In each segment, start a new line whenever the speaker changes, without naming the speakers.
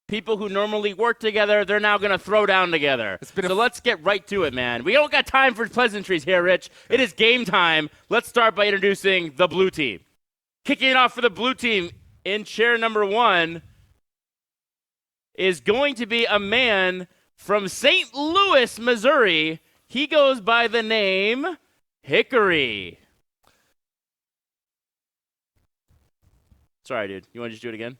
people who normally work together, they're now going to throw down together. So let's get right to it, man. We don't got time for pleasantries here, Rich. It is game time. Let's start by introducing the blue team. Kicking it off for the blue team in chair number 1 is going to be a man from St. Louis, Missouri. He goes by the name Hickory. Sorry, dude. You want to just do it again?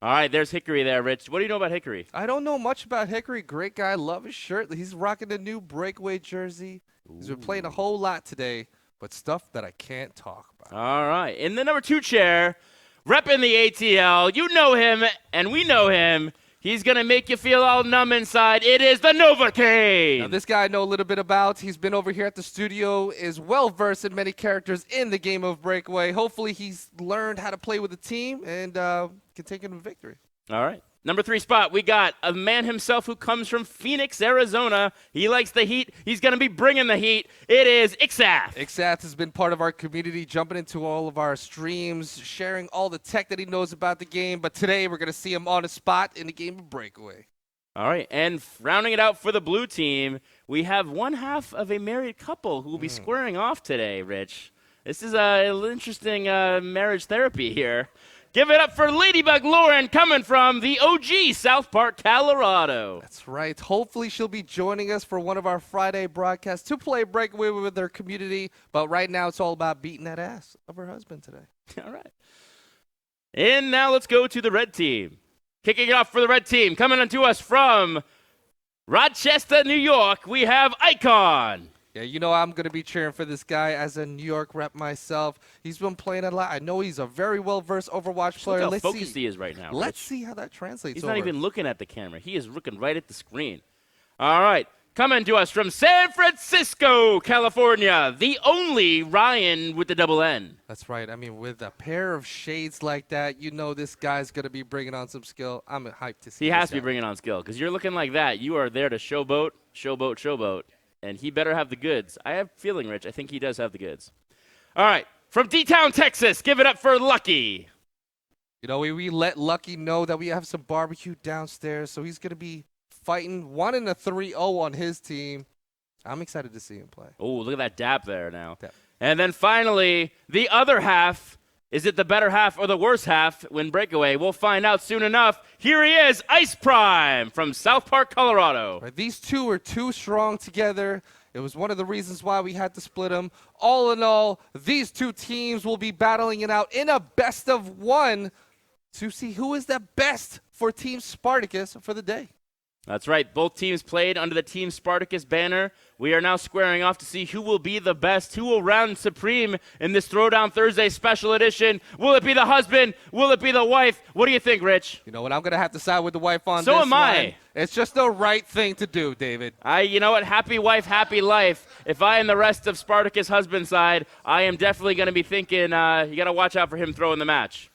All right, there's Hickory there, Rich. What do you know about Hickory?
I don't know much about Hickory. Great guy. Love his shirt. He's rocking the new Breakaway jersey. He's been playing a whole lot today, but stuff that I can't talk about.
All right. In the number 2 chair, repping the ATL, you know him, and we know him. He's going to make you feel all numb inside. It is the Novocaine.
Now, this guy I know a little bit about. He's been over here at the studio, is well-versed in many characters in the game of Breakaway. Hopefully he's learned how to play with the team and can take him to victory. All right.
Number 3 spot, we got a man himself who comes from Phoenix, Arizona. He likes the heat. He's going to be bringing the heat. It is Ixath.
Ixath has been part of our community, jumping into all of our streams, sharing all the tech that he knows about the game. But today we're going to see him on the spot in the game of Breakaway.
All right, and rounding it out for the blue team, we have one half of a married couple who will be squaring off today, Rich. This is an interesting marriage therapy here. Give it up for Ladybug Lauren coming from the OG South Park, Colorado.
That's right. Hopefully she'll be joining us for one of our Friday broadcasts to play Breakaway with their community. But right now it's all about beating that ass of her husband today.
All right. And now let's go to the red team. Kicking it off for the red team, coming on to us from Rochester, New York, we have Icon.
Yeah, you know I'm going to be cheering for this guy as a New York rep myself. He's been playing a lot. I know he's a very well-versed Overwatch player.
Look how focused he is right now.
Let's see how that translates.
He's not even looking at the camera. He is looking right at the screen. All right. Coming to us from San Francisco, California, the only Ryan with the double N.
That's right. I mean, with a pair of shades like that, you know this guy's going to be bringing on some skill. I'm hyped to see
He
this
has to be
guy.
bringing on skill because you're looking like that. You are there to showboat, showboat, showboat. And he better have the goods. I have a feeling, Rich. I think he does have the goods. All right. From D-Town, Texas, give it up for Lucky.
You know, we let Lucky know that we have some barbecue downstairs, so he's going to be fighting 1-3-0 on his team. I'm excited to see him play.
Oh, look at that dap there now.
Dap.
And then finally, the other half. Is it the better half or the worse half when Breakaway? We'll find out soon enough. Here he is, Ice Prime from South Park, Colorado.
Right, these two are too strong together. It was one of the reasons why we had to split them. All in all, these two teams will be battling it out in a best of one to see who is the best for Team Spartacus for the day.
That's right. Both teams played under the Team Spartacus banner. We are now squaring off to see who will be the best, who will round supreme in this Throwdown Thursday special edition. Will it be the husband? Will it be the wife? What do you think, Rich?
You know what? I'm going to have to side with the wife on this
So am I.
one. It's just the right thing to do, David.
You know what? Happy wife, happy life. If I am the rest of Spartacus' husband side, I am definitely going to be thinking you got to watch out for him throwing the match.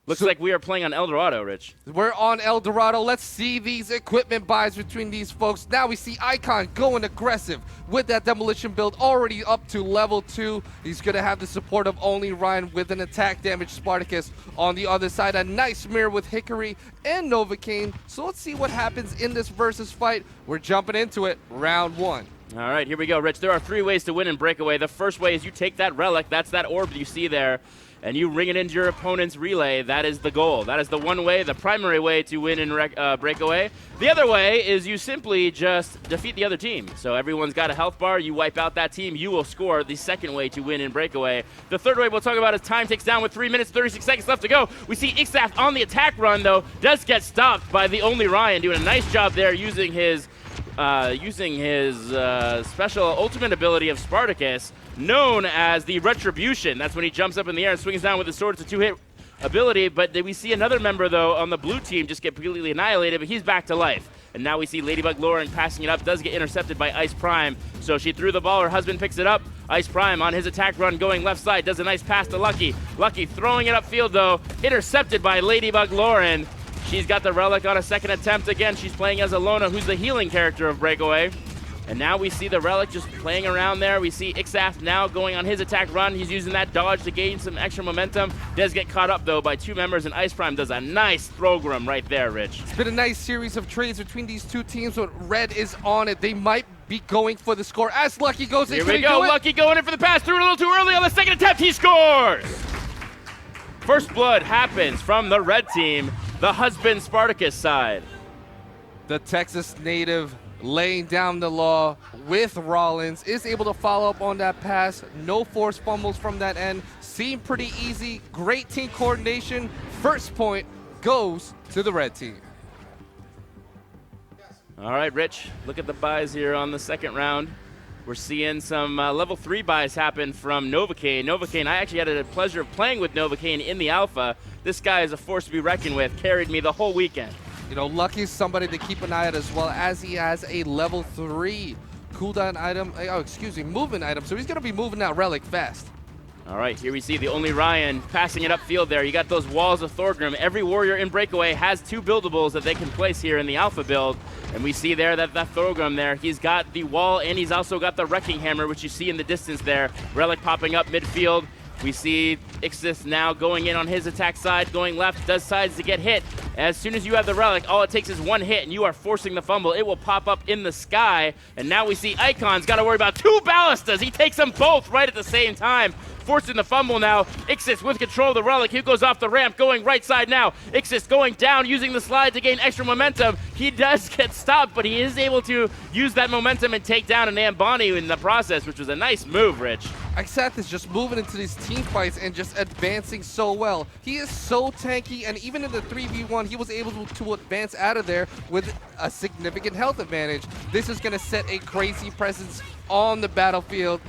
Looks like we are playing on El Dorado, Rich.
We're on El Dorado. Let's see these equipment buys between these folks. Now we see Icon going aggressive with that demolition build already up to level 2. He's going to have the support of only Ryan with an attack damage Spartacus. On the other side, a nice mirror with Hickory and Novocaine. So let's see what happens in this versus fight. We're jumping into it, round 1.
All right, here we go, Rich. There are 3 ways to win in Breakaway. The first way is you take that relic. That's that orb you see there. And you ring it into your opponent's relay. That is the goal. That is the one way, the primary way to win in Breakaway. The other way is you simply just defeat the other team. So everyone's got a health bar. You wipe out that team. You will score. The second way to win in Breakaway. The third way we'll talk about is time ticks down with 3 minutes, 36 seconds left to go. We see Ixath on the attack run, though. Does get stopped by the only Ryan, doing a nice job there using his special ultimate ability of Spartacus, known as the Retribution. That's when he jumps up in the air and swings down with his sword. It's a 2-hit ability, but we see another member, though, on the blue team just get completely annihilated, but he's back to life. And now we see Ladybug Lauren passing it up, does get intercepted by Ice Prime. So she threw the ball, her husband picks it up. Ice Prime on his attack run going left side, does a nice pass to Lucky. Lucky throwing it upfield, though, intercepted by Ladybug Lauren. She's got the relic on a second attempt again. She's playing as Alona, who's the healing character of Breakaway. And now we see the Relic just playing around there. We see Ixath now going on his attack run. He's using that dodge to gain some extra momentum. Does get caught up, though, by 2 members, and Ice Prime does a nice Throwgrim right there, Rich.
It's been a nice series of trades between these two teams, but Red is on it. They might be going for the score as Lucky goes in.
Here we go, Lucky going in for the pass. Threw it a little too early on the second attempt. He scores! First blood happens from the red team, the husband Spartacus side.
The Texas native laying down the law with Rollins, is able to follow up on that pass. No forced fumbles from that end. Seemed pretty easy. Great team coordination. First point goes to the red team.
All right, Rich, look at the buys here on the second round. We're seeing some level 3 buys happen from Novocaine. Novocaine, I actually had the pleasure of playing with Novocaine in the alpha. This guy is a force to be reckoned with. Carried me the whole weekend.
You know, Lucky's somebody to keep an eye on as well, as he has a level 3 cooldown item, movement item. So he's going to be moving that Relic fast.
All right, here we see the only Ryan passing it upfield there. You got those walls of Thorgrim. Every warrior in Breakaway has 2 buildables that they can place here in the alpha build. And we see there that Thorgrim there, he's got the wall and he's also got the Wrecking Hammer, which you see in the distance there. Relic popping up midfield. We see Ixis now going in on his attack side, going left, does sides to get hit. As soon as you have the Relic, all it takes is 1 hit and you are forcing the fumble. It will pop up in the sky. And now we see Icon's got to worry about 2 ballistas. He takes them both right at the same time. Forcing the fumble now. Ixis with control of the Relic. He goes off the ramp, going right side now. Ixis going down, using the slide to gain extra momentum. He does get stopped, but he is able to use that momentum and take down an Ambani in the process, which was a nice move, Rich.
Ixath is just moving into these team fights and just advancing so well. He is so tanky, and even in the 3v1, he was able to advance out of there with a significant health advantage. This is going to set a crazy presence on the battlefield,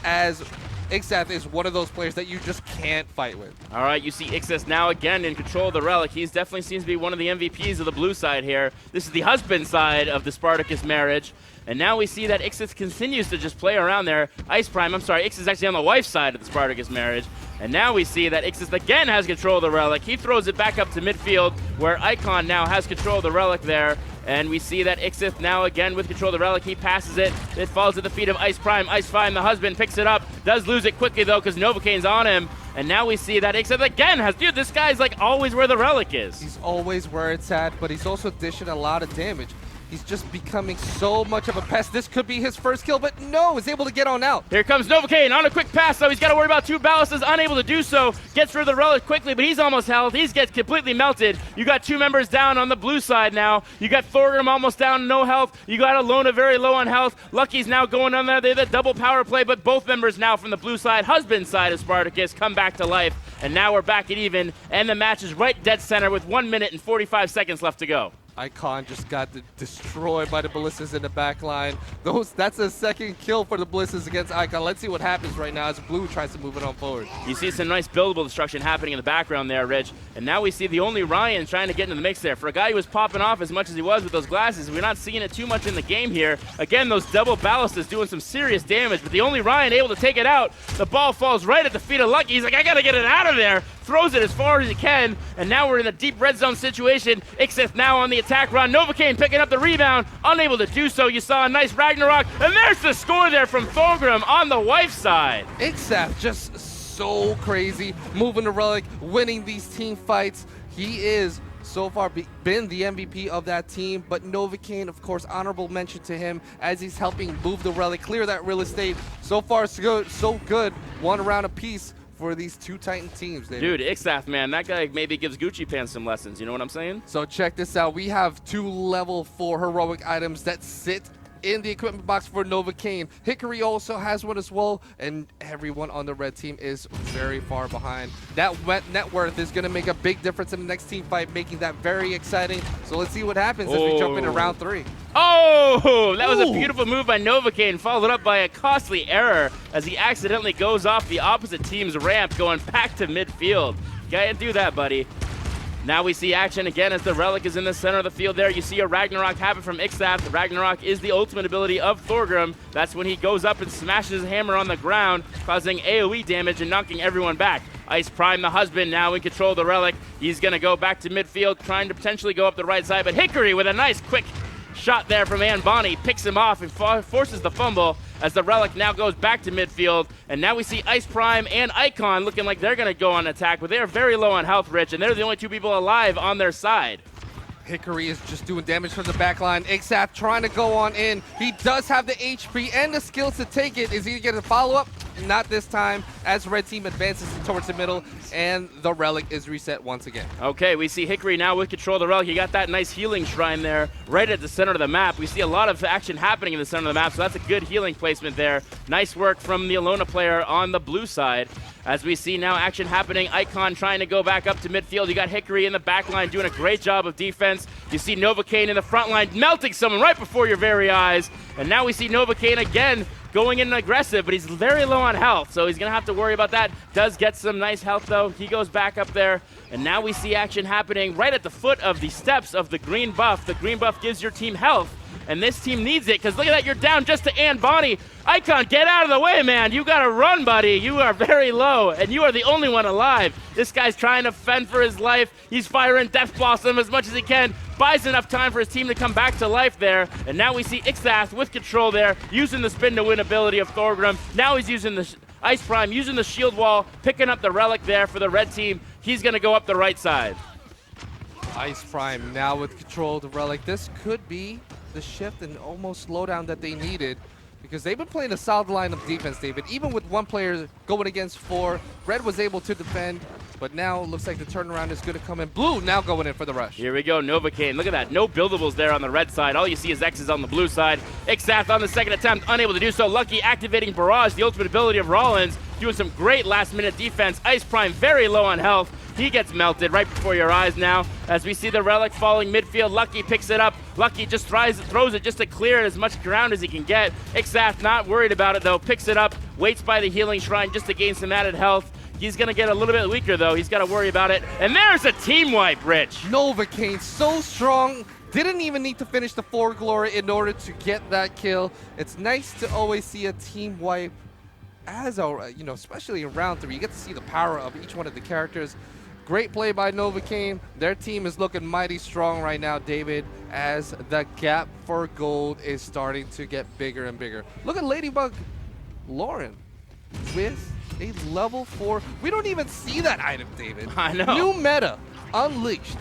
as Ixath is one of those players that you just can't fight with.
All right, you see Ixis now again in control of the Relic. He's definitely seems to be one of the MVPs of the blue side here. This is the husband side of the Spartacus marriage. And now we see that Ixis continues to just play around there. Ixis is actually on the wife's side of the Spartacus marriage. And now we see that Ixis again has control of the Relic. He throws it back up to midfield, where Icon now has control of the Relic there. And we see that Ixis now again with control of the Relic. He passes it. It falls at the feet of Ice Prime. Ice Prime, the husband, picks it up. Does lose it quickly, though, because Novocaine's on him. And now we see that Ixis again has... Dude, this guy's like always where the Relic is.
He's always where it's at, but he's also dishing a lot of damage. He's just becoming so much of a pest. This could be his first kill, but no, is able to get on out.
Here comes Novocaine on a quick pass, though. He's got to worry about 2 ballistas, unable to do so. Gets rid of the Relic quickly, but he's almost held. He gets completely melted. You got 2 members down on the blue side now. You got Thorgrim almost down, no health. You got Alona very low on health. Lucky's now going on there. They're the double power play, but both members now from the blue side, husband side of Spartacus, come back to life. And now we're back at even, and the match is right dead center with 1 minute and 45 seconds left to go.
Icon just got destroyed by the ballistas in the back line. That's a second kill for the ballistas against Icon. Let's see what happens right now as Blue tries to move it on forward.
You see some nice buildable destruction happening in the background there, Rich. And now we see the only Ryan trying to get into the mix there. For a guy who was popping off as much as he was with those glasses, we're not seeing it too much in the game here. Again, those double ballistas doing some serious damage, but the only Ryan able to take it out. The ball falls right at the feet of Lucky. He's like, I gotta get it out of there. Throws it as far as he can, and now we're in a deep red zone situation. Ixith now on the attack run. Novocaine picking up the rebound, unable to do so. You saw a nice Ragnarok, and there's the score there from Thorgrim on the wife's side.
Ixath just so crazy, moving the Relic, winning these team fights. He is so far been the MVP of that team, but Novocaine, of course, honorable mention to him as he's helping move the Relic, clear that real estate. So far, so good. 1 round apiece for these 2 Titan teams, David.
Dude, Ixath, man, that guy maybe gives Gucci Pants some lessons. You know what I'm saying?
So check this out. We have 2 level 4 heroic items that sit in the equipment box for Novocaine. Hickory also has one as well, and everyone on the red team is very far behind. That net worth is going to make a big difference in the next team fight, making that very exciting. So let's see what happens as we jump into round 3.
Oh, that was a beautiful move by Novocaine, followed up by a costly error as he accidentally goes off the opposite team's ramp, going back to midfield. Can't do that, buddy. Now we see action again as the Relic is in the center of the field there. You see a Ragnarok happen from Ixath. The Ragnarok is the ultimate ability of Thorgrim. That's when he goes up and smashes his hammer on the ground, causing AoE damage and knocking everyone back. Ice Prime, the husband, now in control of the Relic. He's going to go back to midfield, trying to potentially go up the right side, but Hickory with a nice quick shot there from Anbani, picks him off and forces the fumble as the Relic now goes back to midfield. And now we see Ice Prime and Icon looking like they're going to go on attack, but they are very low on health, Rich, and they're the only two people alive on their side.
Hickory is just doing damage from the back line. Ixath trying to go on in. He does have the HP and the skills to take it. Is he going to follow-up? Not this time, as Red Team advances towards the middle, and the Relic is reset once again.
Okay, we see Hickory now with control of the Relic. He got that nice healing shrine there right at the center of the map. We see a lot of action happening in the center of the map, so that's a good healing placement there. Nice work from the Alona player on the blue side. As we see now action happening, Icon trying to go back up to midfield. You got Hickory in the back line doing a great job of defense. You see Novocaine in the front line melting someone right before your very eyes. And now we see Novocaine again going in aggressive, but he's very low on health, so he's going to have to worry about that. Does get some nice health, though. He goes back up there, and now we see action happening right at the foot of the steps of the green buff. The green buff gives your team health, and this team needs it, because look at that, you're down just to Anbani. Icon, get out of the way, man. You got to run, buddy. You are very low, and you are the only one alive. This guy's trying to fend for his life. He's firing Death Blossom as much as he can. Buys enough time for his team to come back to life there. And now we see Ixath with control there, using the spin to win ability of Thorgrim. Now he's using the Ice Prime, using the shield wall, picking up the Relic there for the red team. He's going to go up the right side.
Ice Prime now with control of the Relic. This could be the shift and almost slowdown that they needed, because they've been playing a solid line of defense, David. Even with one player going against four, Red was able to defend, but now it looks like the turnaround is going to come in. Blue now going in for the rush.
Here we go, Novocaine. Look at that. No buildables there on the red side. All you see is X's on the blue side. Ixath on the second attempt, unable to do so. Lucky activating Barrage, the ultimate ability of Rollins, doing some great last-minute defense. Ice Prime very low on health. He gets melted right before your eyes now as we see the Relic falling midfield. Lucky picks it up. Lucky just throws it just to clear as much ground as he can get. Ixath not worried about it, though. Picks it up, waits by the healing shrine just to gain some added health. He's going to get a little bit weaker, though. He's got to worry about it. And there's a team wipe, Rich.
Novocaine, so strong. Didn't even need to finish the 4 glory in order to get that kill. It's nice to always see a team wipe as a, especially in round 3. You get to see the power of each one of the characters. Great play by Novocaine. Their team is looking mighty strong right now, David, as the gap for gold is starting to get bigger and bigger. Look at Ladybug Lauren with a level 4. We don't even see that item, David.
I know.
New meta unleashed.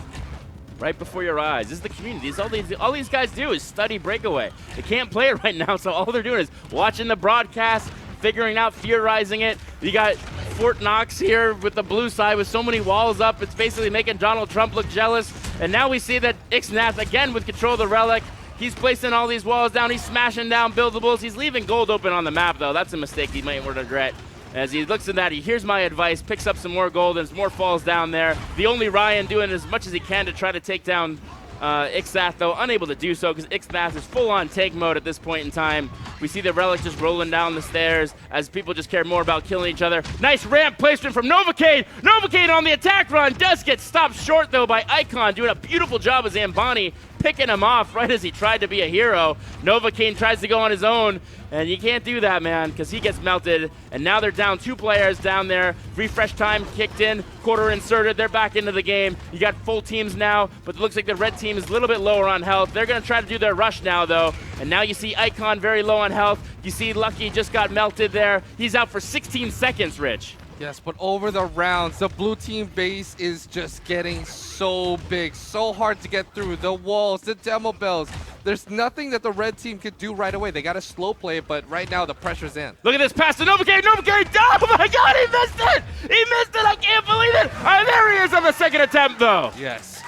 Right before your eyes. This is the community. All these guys do is study Breakaway. They can't play it right now, so all they're doing is watching the broadcast, figuring out, theorizing it. You got Fort Knox here with the blue side with so many walls up. It's basically making Donald Trump look jealous. And now we see that Ixnath again with control of the Relic. He's placing all these walls down. He's smashing down buildables. He's leaving gold open on the map, though. That's a mistake he might regret. As he looks at that, he hears my advice, picks up some more gold, and more falls down there. The only Ryan doing as much as he can to try to take down Ixath, though, unable to do so because Ixath is full-on tank mode at this point in time. We see the Relic just rolling down the stairs as people just care more about killing each other. Nice ramp placement from Novocaine. Novocaine on the attack run does get stopped short, though, by Icon, doing a beautiful job as Zambani picking him off right as he tried to be a hero. Novocaine tries to go on his own, and you can't do that, man, because he gets melted. And now they're down 2 players down there. Refresh time kicked in, quarter inserted. They're back into the game. You got full teams now, but it looks like the red team is a little bit lower on health. They're going to try to do their rush now, though. And now you see Icon very low on health. You see Lucky just got melted there. He's out for 16 seconds, Rich.
Yes, but over the rounds, the blue team base is just getting so big, so hard to get through. The walls, the demo bells. There's nothing that the red team could do right away. They got to slow play it, but right now the pressure's in.
Look at this pass to Novocaine. Novocaine, oh my God, he missed it! He missed it, I can't believe it! There he is on the second attempt, though.
Yes.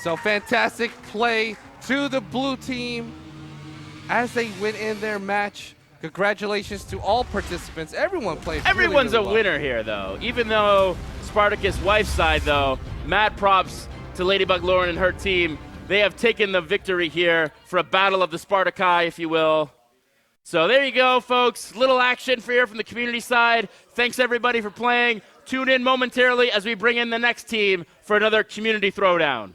So fantastic play to the blue team as they win in their match. Congratulations to all participants. Everyone played
Everyone's
really,
a
well.
winner here, though. Even though Spartacus' wife's side, though, mad props to Ladybug Lauren and her team. They have taken the victory here for a battle of the Spartaci, if you will. So there you go, folks. Little action for here from the community side. Thanks, everybody, for playing. Tune in momentarily as we bring in the next team for another community throwdown.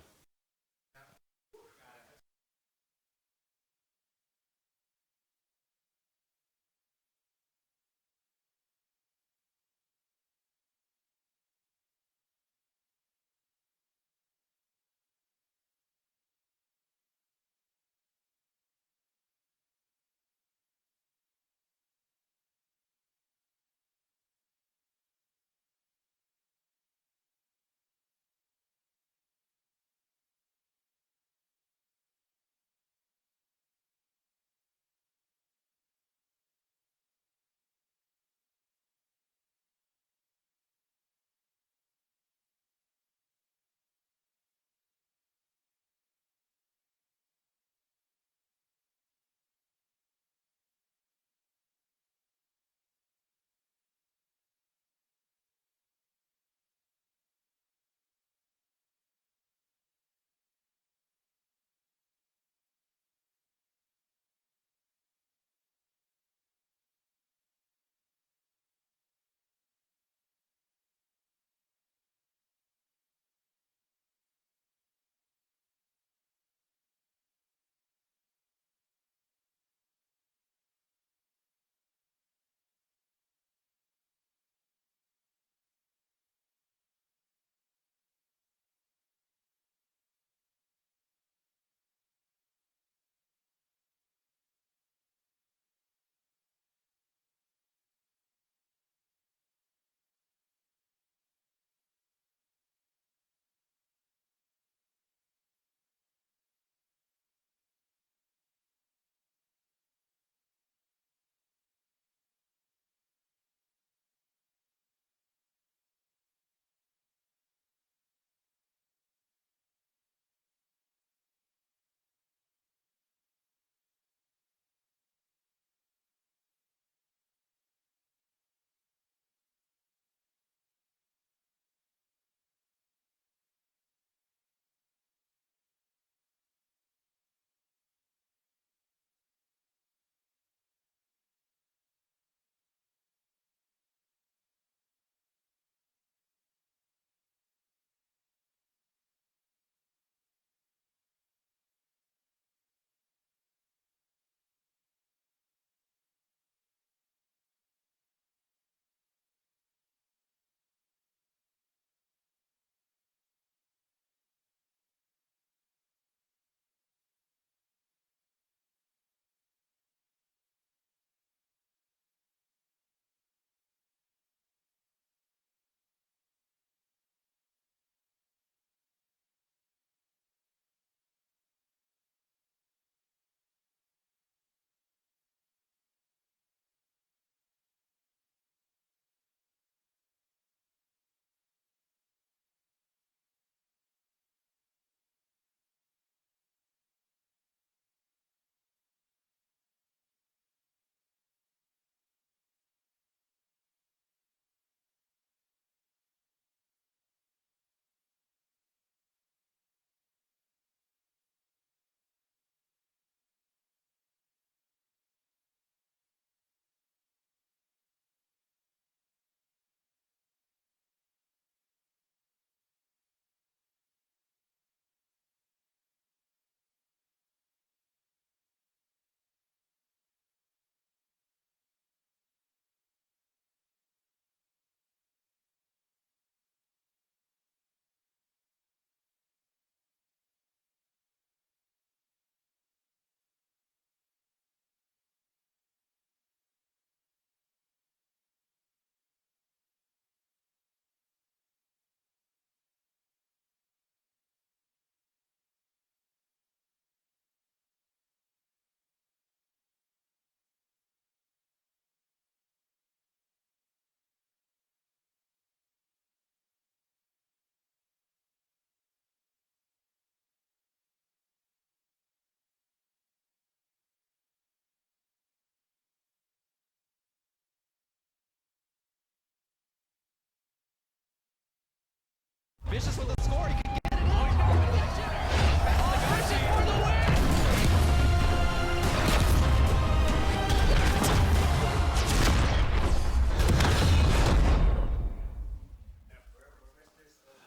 ambitious with the score. He can get it. Oh, he's going for the jitter. That's the for the win.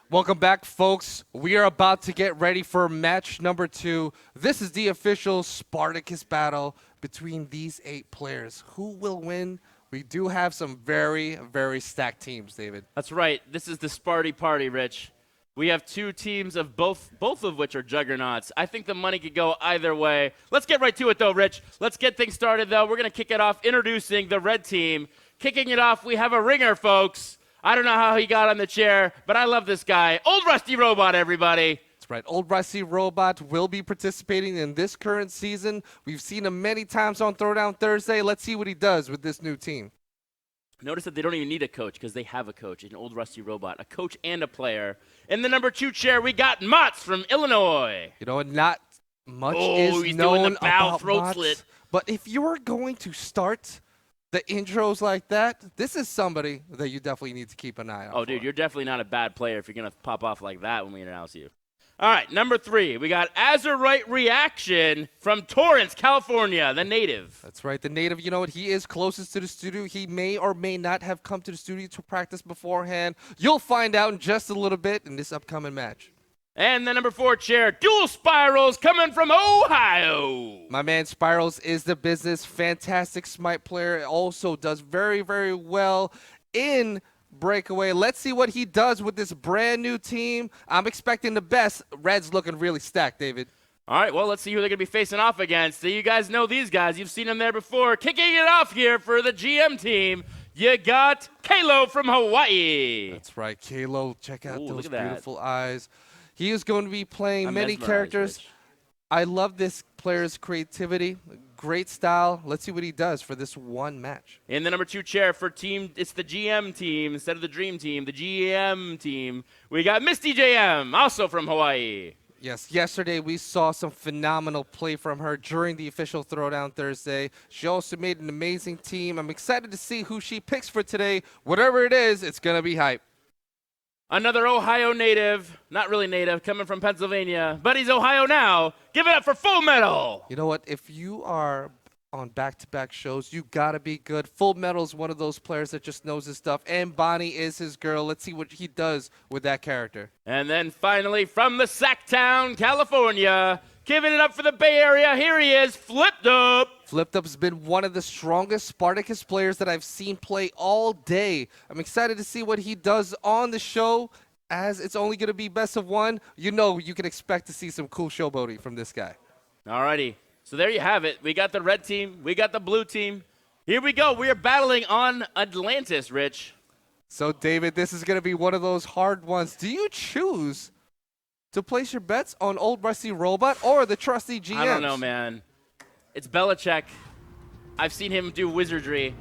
Welcome back, folks. We are about to get ready for match number 2. This is the official Spartacus battle between these 8 players. Who will win? We do have some very, very stacked teams, David.
That's right. This is the Sparty Party, Rich. We have 2 teams of both of which are juggernauts. I think the money could go either way. Let's get right to it, though, Rich. Let's get things started, though. We're going to kick it off introducing the red team. Kicking it off, we have a ringer, folks. I don't know how he got on the chair, but I love this guy. Old Rusty Robot, everybody.
That's right. Old Rusty Robot will be participating in this current season. We've seen him many times on Throwdown Thursday. Let's see what he does with this new team.
Notice that they don't even need a coach because they have a coach, an Old Rusty Robot, a coach and a player. In the number 2 chair, we got Motts from Illinois.
You know what? Not much
he's
is
doing
known
the bow
about
throat
Motts,
slit.
but if you're going to start the intros like that, this is somebody that you definitely need to keep an eye on.
Oh, dude, you're definitely not a bad player if you're going to pop off like that when we announce you. All right, number 3, we got Azurite Reaction from Torrance, California, the native.
That's right, the native. You know what? He is closest to the studio. He may or may not have come to the studio to practice beforehand. You'll find out in just a little bit in this upcoming match.
And the number 4 chair, Dual Spirals coming from Ohio.
My man Spirals is the business. Fantastic smite player. Also does very, very well in Breakaway. Let's see what he does with this brand new team. I'm expecting the best. Red's looking really stacked, David.
All right, well, let's see who they're going to be facing off against. So you guys know these guys. You've seen them there before. Kicking it off here for the GM team, you got Kalo from Hawaii.
That's right, Kalo. Check out those
look at
beautiful eyes. He is going to be playing
I'm
many
mesmerized,
characters.
Rich.
I love this player's creativity. Great style. Let's see what he does for this one match.
In the number 2 chair for team, it's the GM team instead of the Dream Team, the GM team. We got Misty JM, also from Hawaii.
Yes, yesterday we saw some phenomenal play from her during the official Throwdown Thursday. She also made an amazing team. I'm excited to see who she picks for today. Whatever it is, it's going to be hype.
Another Ohio native, not really native, coming from Pennsylvania, but he's Ohio now. Give it up for Full Metal.
You know what? If you are on back-to-back shows, you got to be good. Full Metal's one of those players that just knows his stuff, and Bonnie is his girl. Let's see what he does with that character.
And then finally, from the Sacktown, California, giving it up for the Bay Area, here he is, Flipped Up.
Flipped Up's been one of the strongest Spartacus players that I've seen play all day. I'm excited to see what he does on the show, as it's only going to be best of 1. You know you can expect to see some cool showboating from this guy.
Alrighty, so there you have it. We got the red team, we got the blue team. Here we go, we are battling on Atlantis, Rich.
So, David, this is going to be one of those hard ones. Do you choose to place your bets on Old Rusty Robot or the trusty GMs?
I don't know, man. It's Belichick. I've seen him do wizardry,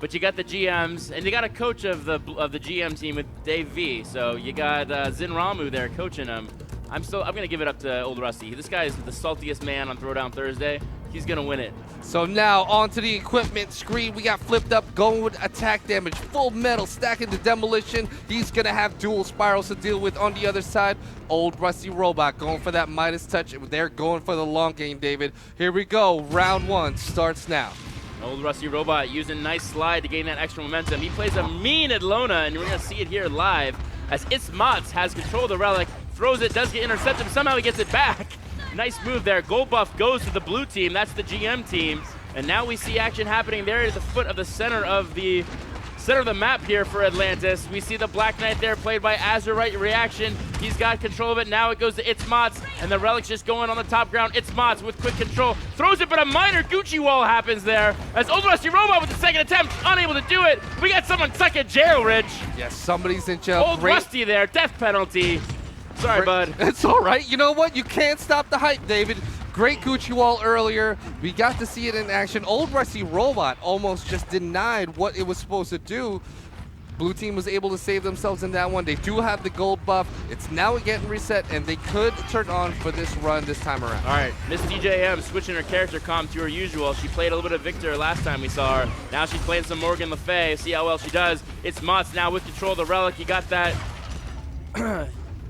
but you got the GMs, and you got a coach of the GM team with Dave V. So you got Zin Ramu there coaching him. I'm gonna give it up to Old Rusty. This guy is the saltiest man on Throwdown Thursday. He's gonna win it.
So now onto the equipment screen. We got Flipped Up going with attack damage, Full Metal stacking the demolition. He's gonna have dual spirals to deal with on the other side. Old Rusty Robot going for that Midas touch. They're going for the long game, David. Here we go. Round 1 starts now.
Old Rusty Robot using nice slide to gain that extra momentum. He plays a mean Adlona, and we're gonna see it here live as It's Motts has control of the relic, throws it, does get intercepted, somehow he gets it back. Nice move there. Gold buff goes to the blue team. That's the GM team. And now we see action happening there at the foot of the center of the map here for Atlantis. We see the Black Knight there played by Azurite Reaction. He's got control of it. Now it goes to It's Motts, and the relic's just going on the top ground. It's Motts with quick control. Throws it, but a minor Gucci wall happens there. As Old Rusty Robot with the second attempt, unable to do it. We got someone stuck in jail, Rich.
Yes, somebody's in jail.
Old Rusty there, death penalty. Sorry, bud.
It's all right. You know what? You can't stop the hype, David. Great Gucci wall earlier. We got to see it in action. Old Rusty Robot almost just denied what it was supposed to do. Blue team was able to save themselves in that one. They do have the gold buff. It's now getting reset, and they could turn on for this run this time around.
All right, Miss DJM switching her character comp to her usual. She played a little bit of Victor last time we saw her. Now she's playing some Morgan Le Fay. See how well she does. It's Motts now with control of the relic. You got that.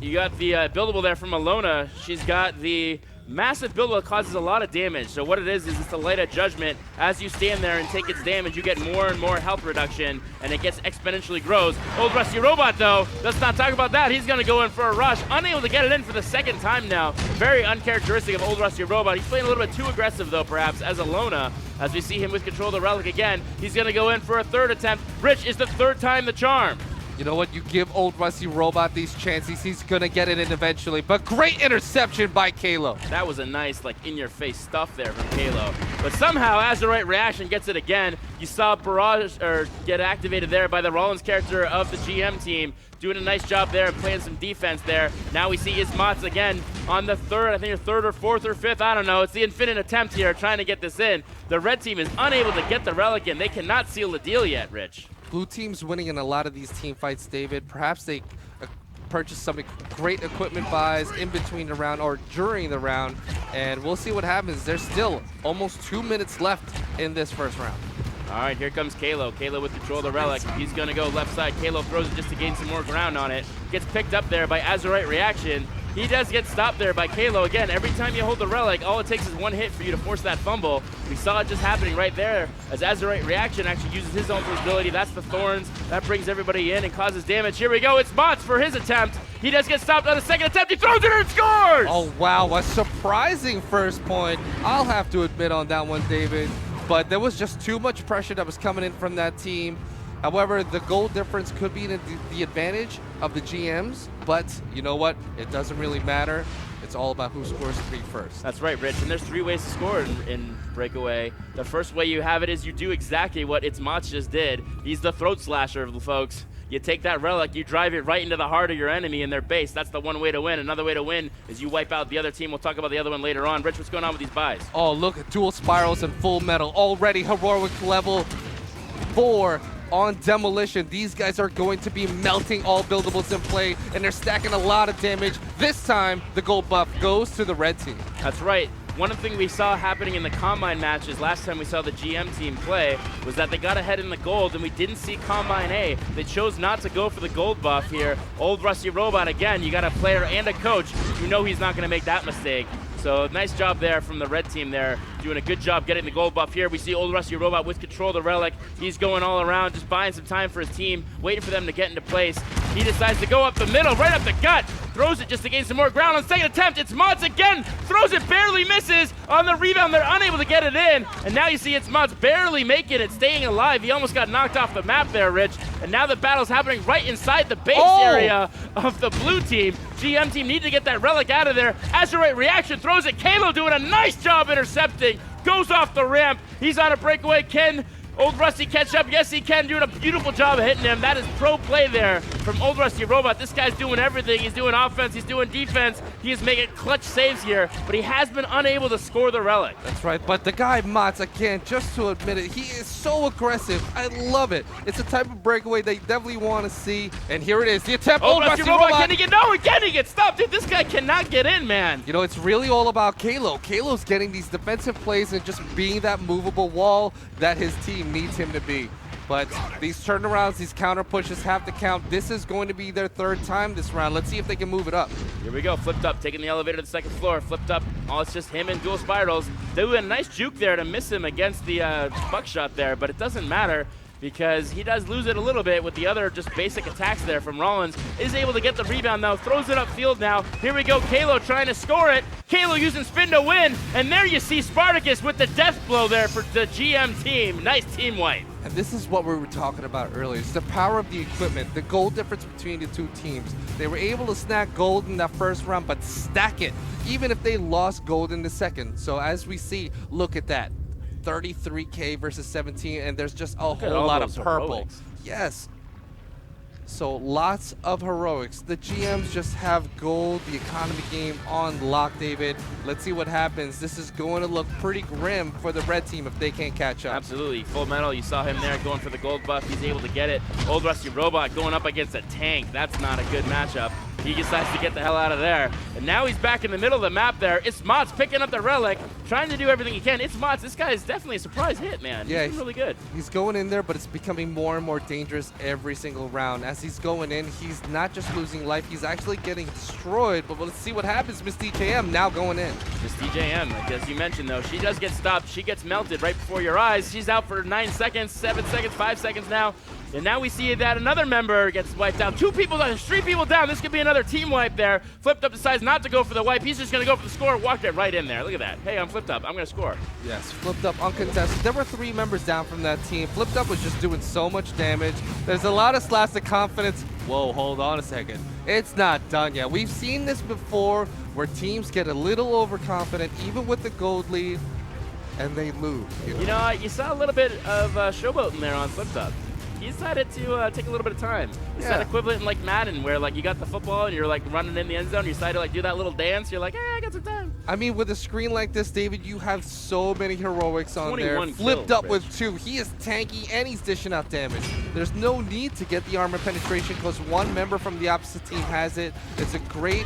You got the buildable there from Alona. She's got the massive buildable that causes a lot of damage. So what it is it's the light of judgment. As you stand there and take its damage, you get more and more health reduction, and it gets exponentially grows. Old Rusty Robot, though, let's not talk about that. He's going to go in for a rush. Unable to get it in for the second time now. Very uncharacteristic of Old Rusty Robot. He's playing a little bit too aggressive, though, perhaps, as Alona. As we see him with control of the relic again, he's going to go in for a third attempt. Rich, is the third time the charm.
You know what? You give Old Rusty Robot these chances, he's going to get it in eventually. But great interception by Kalo.
That was a nice, like, in-your-face stuff there from Kalo. But somehow, Azurite Reaction gets it again. You saw Barrage get activated there by the Rollins character of the GM team, doing a nice job there and playing some defense there. Now we see Ismats again on the third, I think the third or fourth or fifth, I don't know. It's the infinite attempt here trying to get this in. The red team is unable to get the relic in. They cannot seal the deal yet, Rich.
Blue team's winning in a lot of these team fights, David. Perhaps they purchase some great equipment buys in between the round or during the round, and we'll see what happens. There's still almost 2 minutes left in this first round.
All right, here comes Kalo. Kalo with control of the relic. He's going to go left side. Kalo throws it just to gain some more ground on it. Gets picked up there by Azurite Reaction. He does get stopped there by Kalo. Again, every time you hold the relic, all it takes is one hit for you to force that fumble. We saw it just happening right there as Azurite Reaction actually uses his own ability. That's the Thorns. That brings everybody in and causes damage. Here we go. It's Mots for his attempt. He does get stopped on the second attempt. He throws it and scores!
Oh, wow. A surprising first point. I'll have to admit on that one, David. But there was just too much pressure that was coming in from that team. However, the goal difference could be the advantage of the GMs, but you know what? It doesn't really matter. It's all about who scores 3 first.
That's right, Rich, and there's 3 ways to score in Breakaway. The first way you have it is you do exactly what Mach just did. He's the throat slasher, folks. You take that relic, you drive it right into the heart of your enemy in their base. That's the one way to win. Another way to win is you wipe out the other team. We'll talk about the other one later on. Rich, what's going on with these buys?
Oh, look at dual spirals and full metal. Already heroic level 4 on Demolition. These guys are going to be melting all buildables in play, and they're stacking a lot of damage. This time, the gold buff goes to the red team.
That's right. One thing we saw happening in the Combine matches last time we saw the GM team play was that they got ahead in the gold, and we didn't see Combine A. They chose not to go for the gold buff here. Old Rusty Robot, again, you got a player and a coach. You know he's not going to make that mistake. So nice job there from the red team there, doing a good job getting the gold buff here. We see Old Rusty Robot with control of the relic. He's going all around, just buying some time for his team, waiting for them to get into place. He decides to go up the middle, right up the gut, throws it just to gain some more ground on second attempt. It's Mods again, throws it, barely misses. On the rebound, they're unable to get it in. And now you see it's Mods barely making it, staying alive. He almost got knocked off the map there, Rich. And now the battle's happening right inside the base area of the blue team. GM team need to get that relic out of there. Azurite Reaction throws it. Kalo doing a nice job intercepting. Goes off the ramp. He's on a breakaway. Can Old Rusty catch up? Yes, he can. Doing a beautiful job of hitting him. That is pro play there from Old Rusty Robot. This guy's doing everything. He's doing offense. He's doing defense. He is making clutch saves here, but he has been unable to score the relic.
That's right. But the guy, Mats, again, just to admit it, he is so aggressive. I love it. It's a type of breakaway they definitely want to see. And here it is. The attempt.
Old Rusty Robot. Can he get? No, again, he gets stopped. Dude, this guy cannot get in, man.
You know, it's really all about Kalo. Kalo's getting these defensive plays and just being that movable wall that his team needs him to be. But these turnarounds, these counter pushes have to count. This is going to be their 3rd time this round. Let's see if they can move it up.
Here we go, flipped up, taking the elevator to the 2nd floor, flipped up. Oh, it's just him and dual spirals. Doing a nice juke there to miss him against the buckshot there, but it doesn't matter because he does lose it a little bit with the other just basic attacks there from Rollins. Is able to get the rebound now, throws it upfield now. Here we go, Kalo trying to score it. Kalo using spin to win, and there you see Spartacus with the death blow there for the GM team. Nice team wipe.
And this is what we were talking about earlier. It's the power of the equipment, the goal difference between the 2 teams. They were able to snag gold in that first round, but stack it, even if they lost gold in the second. So as we see, look at that. 33K versus 17, and there's just a whole lot of purple.
Heroics.
Yes. So lots of heroics. The GMs just have gold, the economy game on lock, David. Let's see what happens. This is going to look pretty grim for the red team if they can't catch up.
Absolutely. Full metal, you saw him there going for the gold buff. He's able to get it. Old Rusty Robot going up against a tank. That's not a good matchup. He decides to get the hell out of there. And now he's back in the middle of the map there. It's Mott's picking up the relic, trying to do everything he can. It's Mott's. This guy is definitely a surprise hit, man.
Yeah,
he's been really good.
He's going in there, but it's becoming more and more dangerous every single round. As he's going in, he's not just losing life, he's actually getting destroyed. But let's see what happens. Miss DJM now going in.
Miss DJM, as you mentioned, though, she does get stopped. She gets melted right before your eyes. She's out for 9 seconds, 7 seconds, 5 seconds now. And now we see that another member gets wiped out. 2 people down, 3 people down. This could be another team wipe there. Flipped Up decides not to go for the wipe. He's just going to go for the score. Walked it right in there. Look at that. Hey, I'm Flipped Up. I'm going to score.
Yes, Flipped Up uncontested. There were 3 members down from that team. Flipped Up was just doing so much damage. There's a lot of Slastic confidence. Whoa, hold on a second. It's not done yet. We've seen this before where teams get a little overconfident, even with the gold lead, and they lose.
You know, you saw a little bit of showboating there on Flipped Up. He decided to take a little bit of time. It's that equivalent in like Madden where like you got the football and you're like running in the end zone. You decide to like do that little dance. You're like, I got some time.
I mean, with a screen like this, David, you have so many heroics on there.
21
Flipped
kills,
Up with 2. He is tanky and he's dishing out damage. There's no need to get the armor penetration because one member from the opposite team has it. It's a great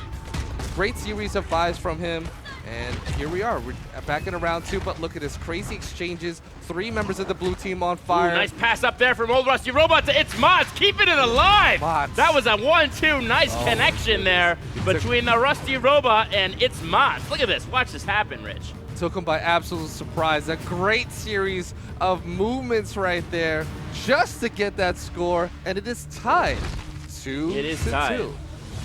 series of buys from him. And here we are. We're back in round 2, but look at this crazy exchanges. 3 members of the blue team on fire.
Ooh, nice pass up there from Old Rusty Robot to It's Mods, keeping it alive.
Mods.
That was a 1-2 nice connection there between the Rusty Robot and It's Mods. Look at this. Watch this happen, Rich.
Took him by absolute surprise. A great series of movements right there just to get that score, and it is tied 2-2.
It is tied.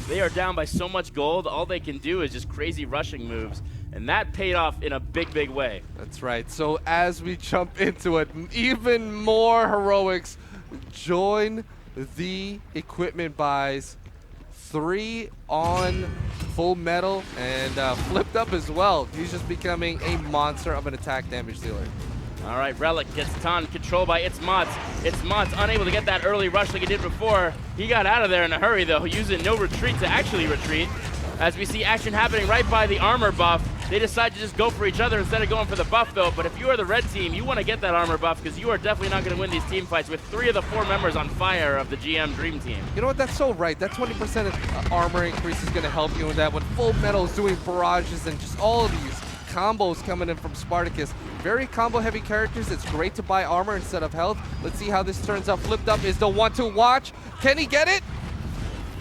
They are down by so much gold. All they can do is just crazy rushing moves. And that paid off in a big, big way.
That's right. So as we jump into it, even more heroics. Join the equipment buys. 3 on Full Metal and Flipped Up as well. He's just becoming a monster of an attack damage dealer.
All right, Relic gets controlled by It's Mods. It's Mods unable to get that early rush like he did before. He got out of there in a hurry, though, using no retreat to actually retreat. As we see action happening right by the armor buff, they decide to just go for each other instead of going for the buff, though. But if you are the red team, you want to get that armor buff because you are definitely not going to win these team fights with 3 of the 4 members on fire of the GM Dream Team.
You know what? That's so right. That 20% of armor increase is going to help you in that. When Full Metal is doing barrages and just all of these combos coming in from Spartacus. Very combo-heavy characters. It's great to buy armor instead of health. Let's see how this turns out. Flipped Up is the one to watch. Can he get it?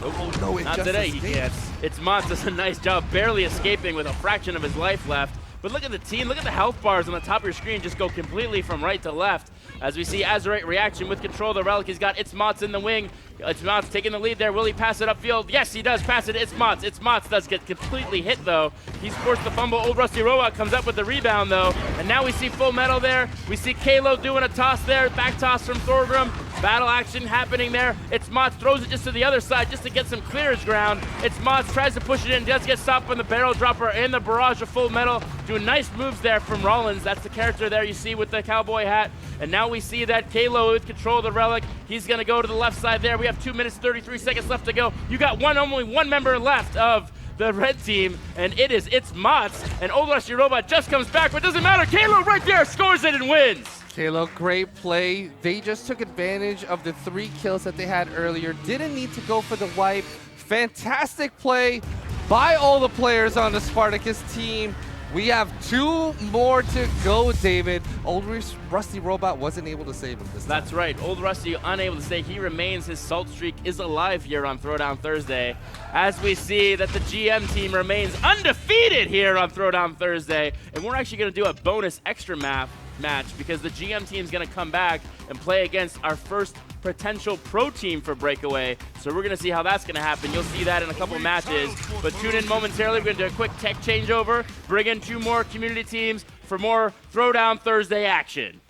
Oh, no, it
Not
just
today,
escaped.
he can't. It's Mods does a nice job barely escaping with a fraction of his life left. But look at the team, look at the health bars on the top of your screen just go completely from right to left. As we see Azurite reaction with control of the Relic, he's got It's Mods in the wing. It's Mods taking the lead there. Will he pass it upfield? Yes, he does pass it. It's Mods. It's Mods does get completely hit though. He's forced to fumble. Old Rusty Robot comes up with the rebound though. And now we see Full Metal there. We see Kalo doing a toss there. Back toss from Thorgrim. Battle action happening there. It's Mods throws it just to the other side just to get some clearance ground. It's Mods tries to push it in. Does get stopped on the barrel dropper and the barrage of Full Metal. Doing nice moves there from Rollins. That's the character there you see with the cowboy hat. And now we see that Kalo with control of the Relic. He's going to go to the left side there. We have 2 minutes, 33 seconds left to go. You got only one member left of the red team, and it's Mods. And Old Rusty Robot just comes back, but doesn't matter. Kalo right there scores it and wins.
Kalo, great play. They just took advantage of the 3 kills that they had earlier. Didn't need to go for the wipe. Fantastic play by all the players on the Spartacus team. We have 2 more to go, David. Old Rusty Robot wasn't able to save him this time.
That's right. Old Rusty unable to stay. He remains. His salt streak is alive here on Throwdown Thursday. As we see that the GM team remains undefeated here on Throwdown Thursday. And we're actually going to do a bonus extra match because the GM team is going to come back and play against our first potential pro team for Breakaway. So we're going to see how that's going to happen. You'll see that in a couple matches. But tune in momentarily. We're going to do a quick tech changeover, bring in 2 more community teams for more Throwdown Thursday action.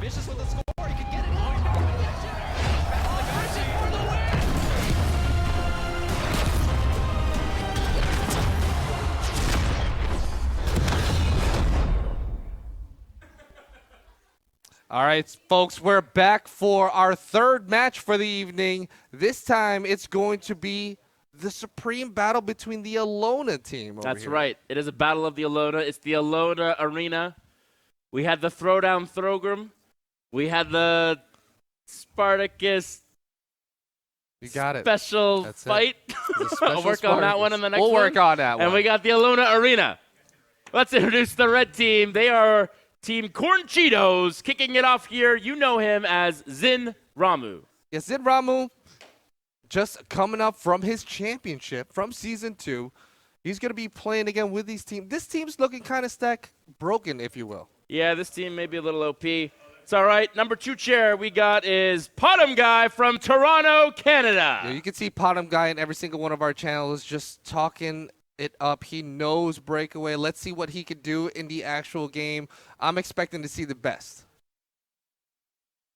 Vicious with the score. He can get it. Back to the Garcia for the win.
All right, folks, we're back for our third match for the evening. This time, it's going to be the supreme battle between the Alona team.
That's
here.
right. It is a battle of the Alona. It's the Alona Arena. We had the Throwdown Throgram. We had the Spartacus
You got it.
special
That's it.
fight.
It's a special
I'll work on that one in the next
We'll
one.
work on that one.
And we got the Alona Arena. Let's introduce the red team. They are Team Corn Cheetos. Kicking it off here, you know him as Zin Ramu.
Yes, Zin Ramu, just coming up from his championship from Season 2. He's going to be playing again with these teams. This team's looking kind of stack broken, if you will.
Yeah, this team may be a little OP. It's all right. Number 2 chair we got is Potom Guy from Toronto, Canada.
Yeah, you can see Potom Guy in every single one of our channels just talking it up. He knows Breakaway. Let's see what he could do in the actual game. I'm expecting to see the best.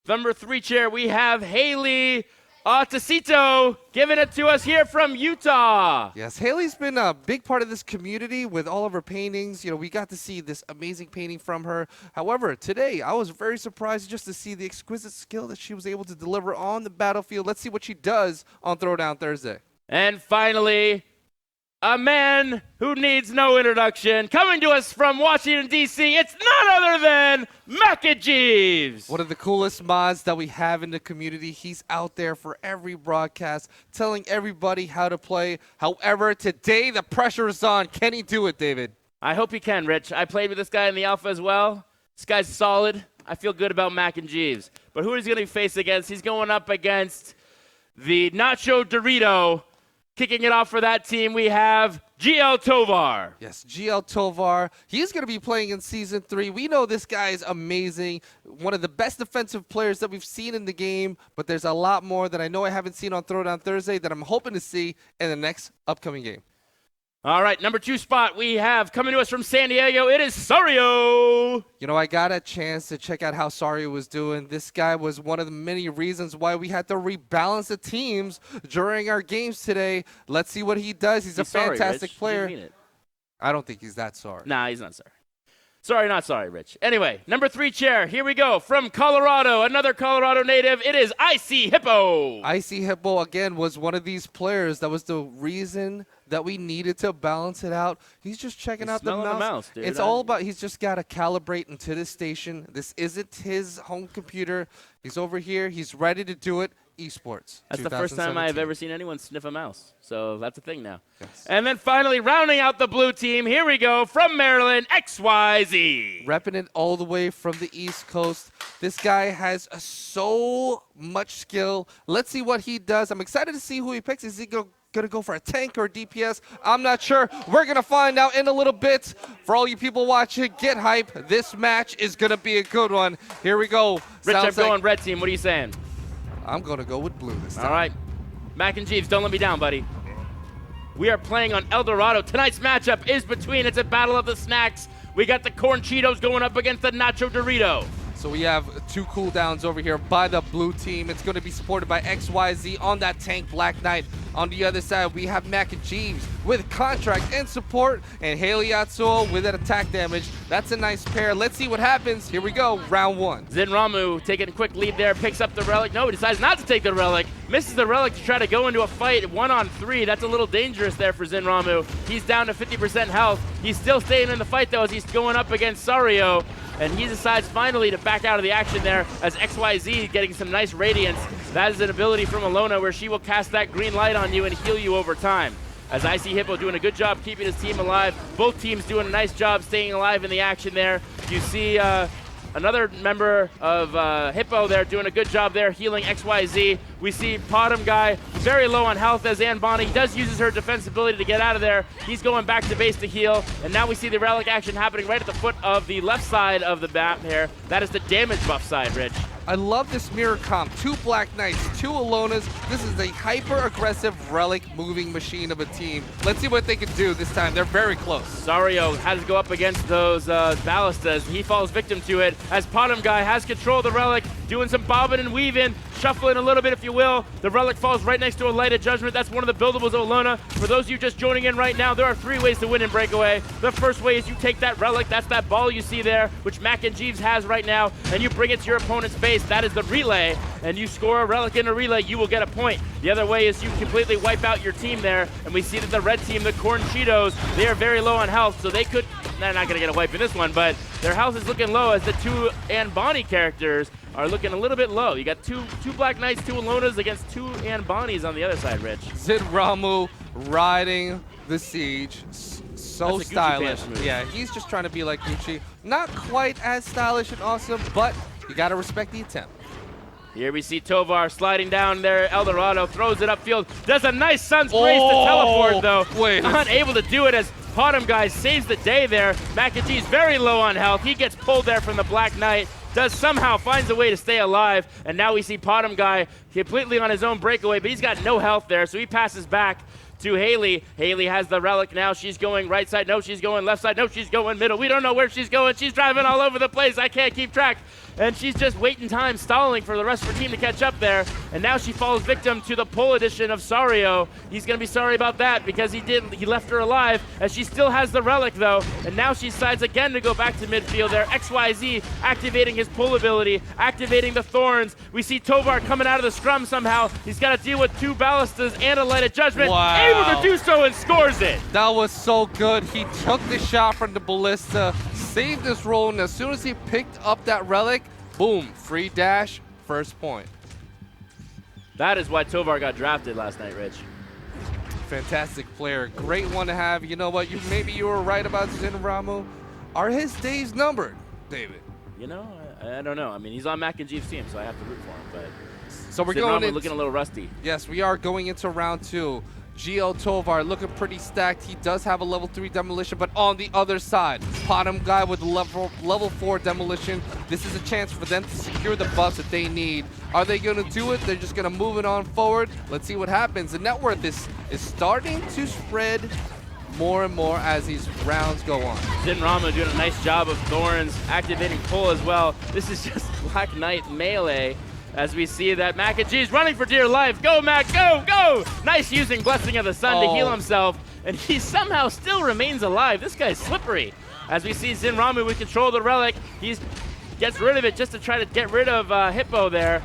Number 3 chair, we have Haley Tacito giving it to us here from Utah.
Yes, Haley's been a big part of this community with all of her paintings. You know, we got to see this amazing painting from her. However, today I was very surprised just to see the exquisite skill that she was able to deliver on the battlefield. Let's see what she does on Throwdown Thursday.
And finally, a man who needs no introduction, coming to us from Washington, D.C., it's none other than Mac and Jeeves.
One of the coolest mods that we have in the community. He's out there for every broadcast, telling everybody how to play. However, today the pressure is on. Can he do it, David?
I hope he can, Rich. I played with this guy in the alpha as well. This guy's solid. I feel good about Mac and Jeeves. But who is he going to face against? He's going up against the Nacho Dorito. Kicking it off for that team, we have GL Tovar.
Yes, GL Tovar. He's going to be playing in Season 3. We know this guy is amazing. One of the best defensive players that we've seen in the game, but there's a lot more that I know I haven't seen on Throwdown Thursday that I'm hoping to see in the next upcoming game.
All right, number 2 spot we have coming to us from San Diego. It is Sario.
You know, I got a chance to check out how Sario was doing. This guy was one of the many reasons why we had to rebalance the teams during our games today. Let's see what he does. He's a
sorry,
fantastic
Rich.
player.
You mean it.
I don't think he's that sorry.
Nah, he's not sorry. Sorry, not sorry, Rich. Anyway, number 3 chair. Here we go. From Colorado, another Colorado native. It is Icy Hippo.
Icy Hippo, again, was one of these players that was the reason that we needed to balance it out. He's just checking out the mouse.
Dude.
It's all about, he's just got to calibrate into this station. This isn't his home computer. He's over here. He's ready to do it. Esports.
That's the first time
2017.
I've ever seen anyone sniff a mouse. So that's a thing now.
Yes.
And then finally, rounding out the blue team, here we go, from Maryland, XYZ.
Repping it all the way from the East Coast. This guy has so much skill. Let's see what he does. I'm excited to see who he picks. Is he going to go for a tank or a DPS? I'm not sure. We're going to find out in a little bit. For all you people watching, get hype. This match is going to be a good one. Here we go.
Rich, I'm
Sounds like
going red team. What are you saying?
I'm going to go with blue this time.
All right. Mac and Jeeves, don't let me down, buddy. We are playing on El Dorado. Tonight's matchup is between, it's a battle of the snacks. We got the Corn Cheetos going up against the Nacho Dorito.
So we have 2 cooldowns over here by the blue team. It's going to be supported by XYZ on that tank Black Knight. On the other side, we have Mac and Jeeves with contract and support, and Haley Yatsuo with an attack damage. That's a nice pair. Let's see what happens. Here we go, round 1.
Zinramu taking a quick lead there, picks up the relic. No, he decides not to take the relic. Misses the relic to try to go into a fight 1-on-3. That's a little dangerous there for Zinramu. He's down to 50% health. He's still staying in the fight though as he's going up against Sario. And he decides finally to back out of the action there as XYZ getting some nice radiance. That is an ability from Alona where she will cast that green light on you and heal you over time. As Icy Hippo doing a good job keeping his team alive. Both teams doing a nice job staying alive in the action there. You see another member of Hippo there doing a good job there healing XYZ. We see Potom Guy very low on health as Anbani does uses her defense ability to get out of there. He's going back to base to heal. And now we see the relic action happening right at the foot of the left side of the map here. That is the damage buff side, Rich.
I love this mirror comp. 2 Black Knights, 2 Alonas. This is a hyper-aggressive relic moving machine of a team. Let's see what they can do this time. They're very close.
Sario has to go up against those ballistas. He falls victim to it as Potom Guy has control of the relic, doing some bobbing and weaving, shuffling a little bit if you will. The relic falls right next to a Light of Judgment. That's one of the buildables of Alona. For those of you just joining in right now, there are 3 ways to win in Breakaway. The first way is you take that relic, that's that ball you see there, which Mac and Jeeves has right now, and you bring it to your opponent's base. That is the relay, and you score a relic in a relay, you will get a point. The other way is you completely wipe out your team there, and we see that the red team, the Corn Cheetos, they are very low on health, so they could, they're not going to get a wipe in this one, but their health is looking low as the 2 Anbani characters are looking a little bit low. You got two Black Knights, 2 Alonas against 2 Anbanis on the other side, Rich.
Zinramu riding the siege. So
That's a Gucci
stylish.
pants move.
Yeah, he's just trying to be like Gucci. Not quite as stylish and awesome, but you got to respect the attempt.
Here we see Tovar sliding down there. Eldorado throws it upfield. Does a nice Sun's Grace to teleport, though.
Wait.
Unable to do it as Potom Guy saves the day there. Mac and G's very low on health. He gets pulled there from the Black Knight. Does somehow finds a way to stay alive. And now we see Potom Guy completely on his own breakaway, but he's got no health there, so he passes back to Haley. Haley has the relic now. She's going right side. No, she's going left side. No, she's going middle. We don't know where she's going. She's driving all over the place. I can't keep track. And she's just waiting time, stalling for the rest of her team to catch up there. And now she falls victim to the pull edition of Sario. He's going to be sorry about that because he left her alive, as she still has the relic though. And now she decides again to go back to midfield there. XYZ activating his pull ability, activating the Thorns. We see Tovar coming out of the scrum somehow. He's got to deal with 2 ballistas and a Light of Judgment.
Wow.
Able to do so and scores it.
That was so good. He took the shot from the ballista, saved his roll, and as soon as he picked up that relic, boom, free dash, first point.
That is why Tovar got drafted last night, Rich.
Fantastic player. Great one to have. You know what? Maybe you were right about Zinramu. Are his days numbered, David?
You know, I don't know. I mean, he's on Mac and Jeeves' team, so I have to root for him. But
So we're going in.
looking a little rusty.
Yes, we are going into round 2. GL Tovar looking pretty stacked. He does have a level 3 demolition, but on the other side, Potom Guy with level 4 demolition. This is a chance for them to secure the buffs that they need. Are they going to do it? They're just going to move it on forward. Let's see what happens. The net worth is starting to spread more and more as these rounds go on.
Zinramu doing a nice job of Thorns, activating pull as well. This is just Black Knight melee. As we see that Mac and G's running for dear life. Go, Mac, go, go! Nice using Blessing of the Sun to heal himself, and he somehow still remains alive. This guy's slippery. As we see Zinramu with control of the relic, he gets rid of it just to try to get rid of Hippo there.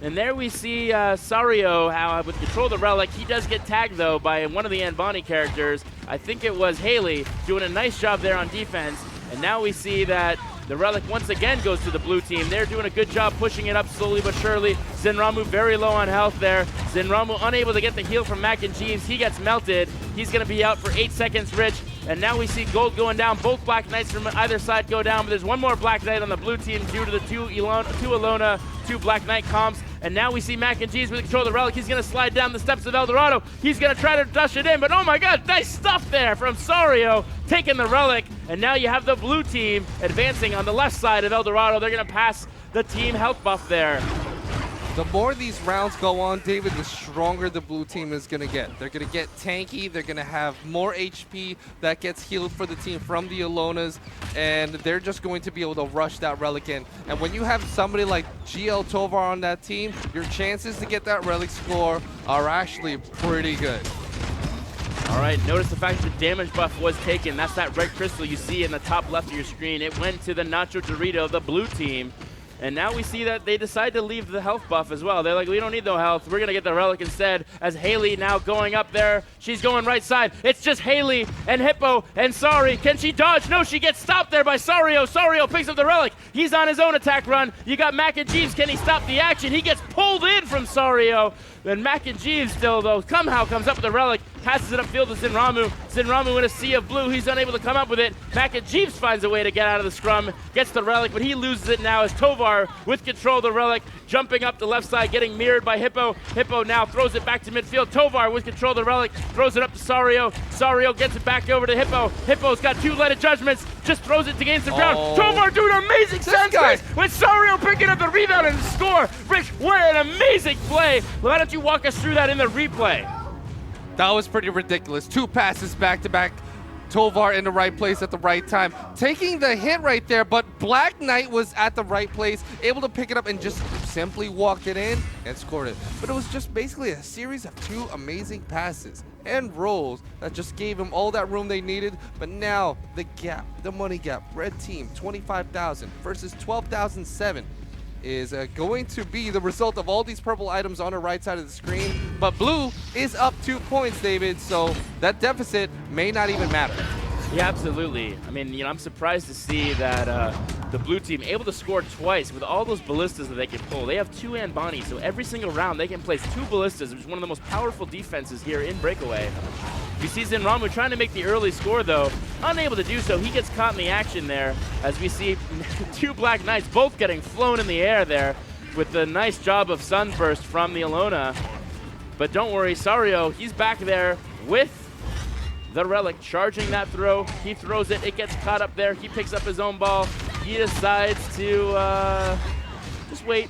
And there we see Sario, how with control of the relic, he does get tagged though by one of the Anbani characters. I think it was Haley, doing a nice job there on defense. And now we see that the relic once again goes to the blue team. They're doing a good job pushing it up slowly but surely. Zinramu very low on health there. Zinramu unable to get the heal from Mac and Jeeves. He gets melted. He's going to be out for 8 seconds, Rich. And now we see gold going down. Both Black Knights from either side go down, but there's one more Black Knight on the blue team due to the 2 Alona, 2 Black Knight comps. And now we see Mac and G's with control of the relic. He's going to slide down the steps of Eldorado. He's going to try to dash it in, but oh my god, nice stuff there from Sario, taking the relic. And now you have the blue team advancing on the left side of Eldorado. They're going to pass the team health buff there.
The more these rounds go on, David, the stronger the blue team is going to get. They're going to get tanky. They're going to have more HP that gets healed for the team from the Alonas, and they're just going to be able to rush that relic in. And when you have somebody like GL Tovar on that team, your chances to get that relic score are actually pretty good.
All right, notice the fact that the damage buff was taken. That's that red crystal you see in the top left of your screen. It went to the Nacho Dorito, the blue team. And now we see that they decide to leave the health buff as well. They're like, we don't need no health. We're going to get the relic instead. As Haley now going up there. She's going right side. It's just Haley and Hippo and Sari. Can she dodge? No, she gets stopped there by Sario. Sario picks up the relic. He's on his own attack run. You got Mac and Jeeves. Can he stop the action? He gets pulled in from Sario. Then Mac and Jeeves still, though, somehow comes up with the relic. passes it upfield to Zinramu. Zinramu in a sea of blue, he's unable to come up with it. Mac and Jeeves finds a way to get out of the scrum, gets the relic, but he loses it now as Tovar with control of the relic, jumping up the left side, getting mirrored by Hippo. Hippo now throws it back to midfield. Tovar with control of the relic, throws it up to Sario. Sario gets it back over to Hippo. Hippo's got two-legged judgments, just throws it to gain some ground. Tovar doing an amazing sense with Sario picking up the rebound and the score. Rich, what an amazing play. Why don't you walk us through that in the replay?
That was pretty ridiculous. 2 passes back to back. Tovar in the right place at the right time. Taking the hit right there, but Black Knight was at the right place, able to pick it up and just simply walked it in and scored it. But it was just basically a series of 2 amazing passes and rolls that just gave him all that room they needed. But now the gap, the money gap, red team 25,000 versus 12,007 is going to be the result of all these purple items on the right side of the screen. But blue is up 2 points, David, so that deficit may not even matter.
Yeah, absolutely. I mean, I'm surprised to see that the blue team able to score twice with all those ballistas that they can pull. They have 2 Anbani, so every single round they can place 2 ballistas, which is one of the most powerful defenses here in Breakaway. We see Zinramu trying to make the early score, though. Unable to do so. He gets caught in the action there, as we see 2 Black Knights both getting flown in the air there with the nice job of Sunburst from the Alona. But don't worry, Sario, he's back there with the relic, charging that throw. He throws it. It gets caught up there. He picks up his own ball. He decides to just wait.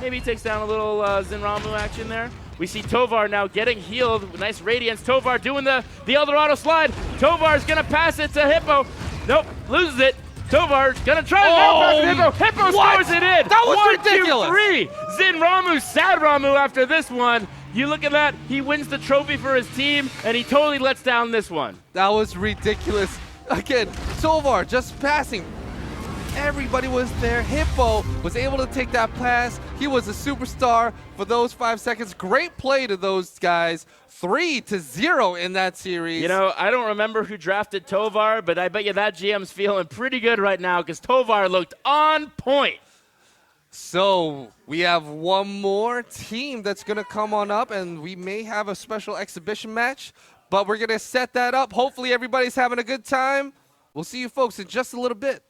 Maybe he takes down a little Zinramu action there. We see Tovar now getting healed with nice radiance. Tovar doing the Eldorado slide. Tovar's going to pass it to Hippo. Nope, loses it. Tovar's going to try to pass it to Hippo. Hippo scores it in.
That was
1,
ridiculous.
2, 3. Zinramu, sad Ramu after this one. You look at that. He wins the trophy for his team, and he totally lets down this one.
That was ridiculous. Again, Tovar just passing. Everybody was there. Hippo was able to take that pass. He was a superstar for those 5 seconds. Great play to those guys. 3-0 in that series.
I don't remember who drafted Tovar, but I bet you that GM's feeling pretty good right now because Tovar looked on point.
So we have one more team that's going to come on up, and we may have a special exhibition match, but we're going to set that up. Hopefully everybody's having a good time. We'll see you folks in just a little bit.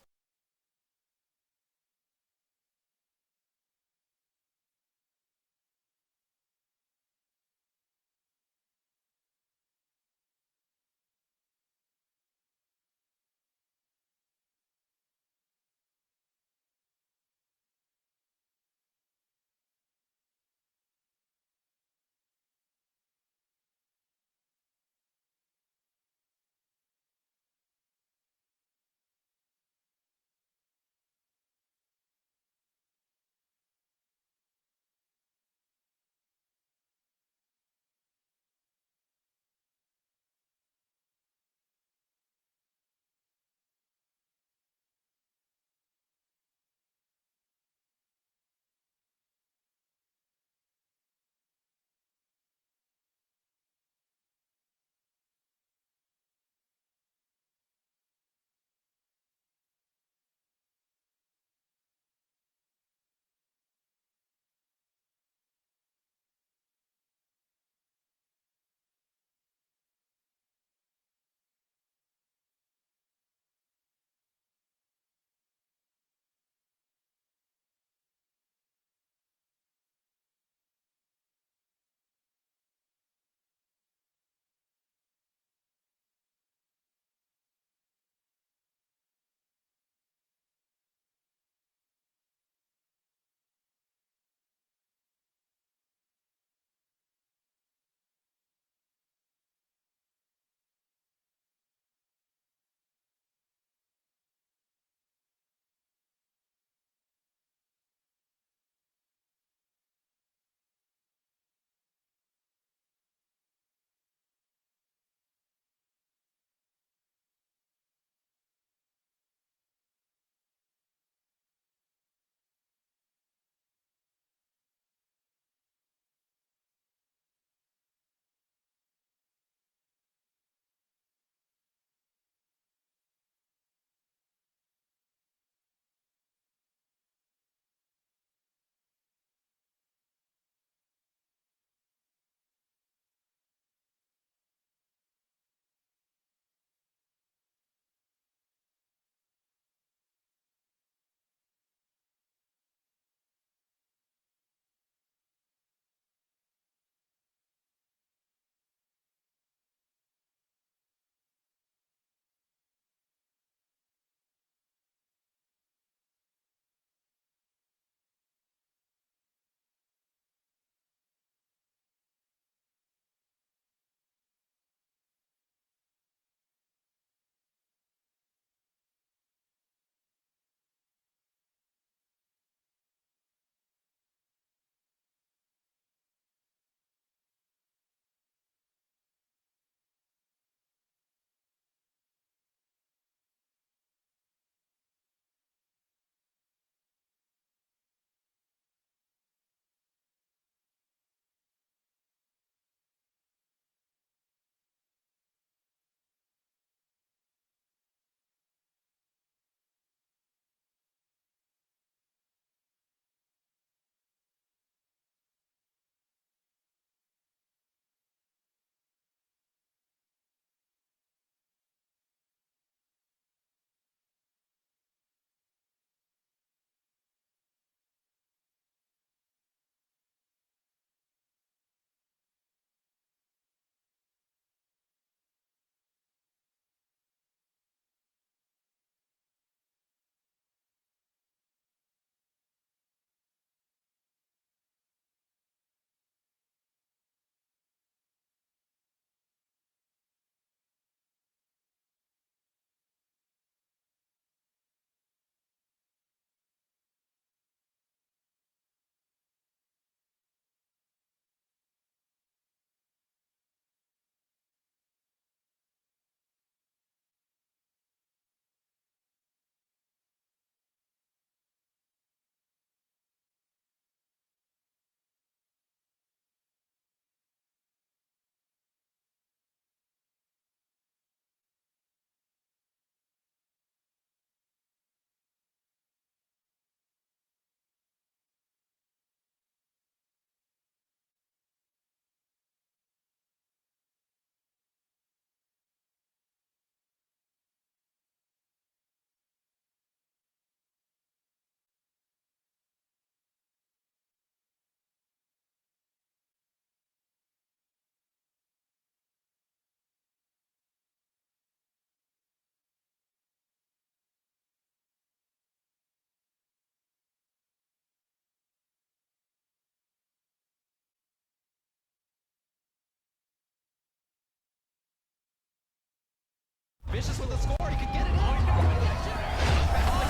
this with a score. He could get it in.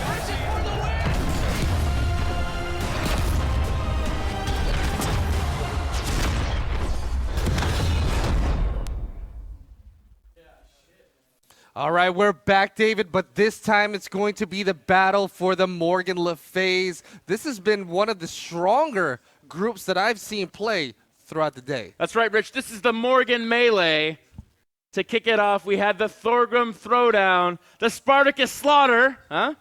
Garcia for the win.
All right, we're back, David, but this time it's going to be the battle for the Morgan Le Fays. This has been one of the stronger groups that I've seen play throughout the day.
That's right, Rich. This is the Morgan Melee. To kick it off, we had the Thorgrim Throwdown, the Spartacus Slaughter, the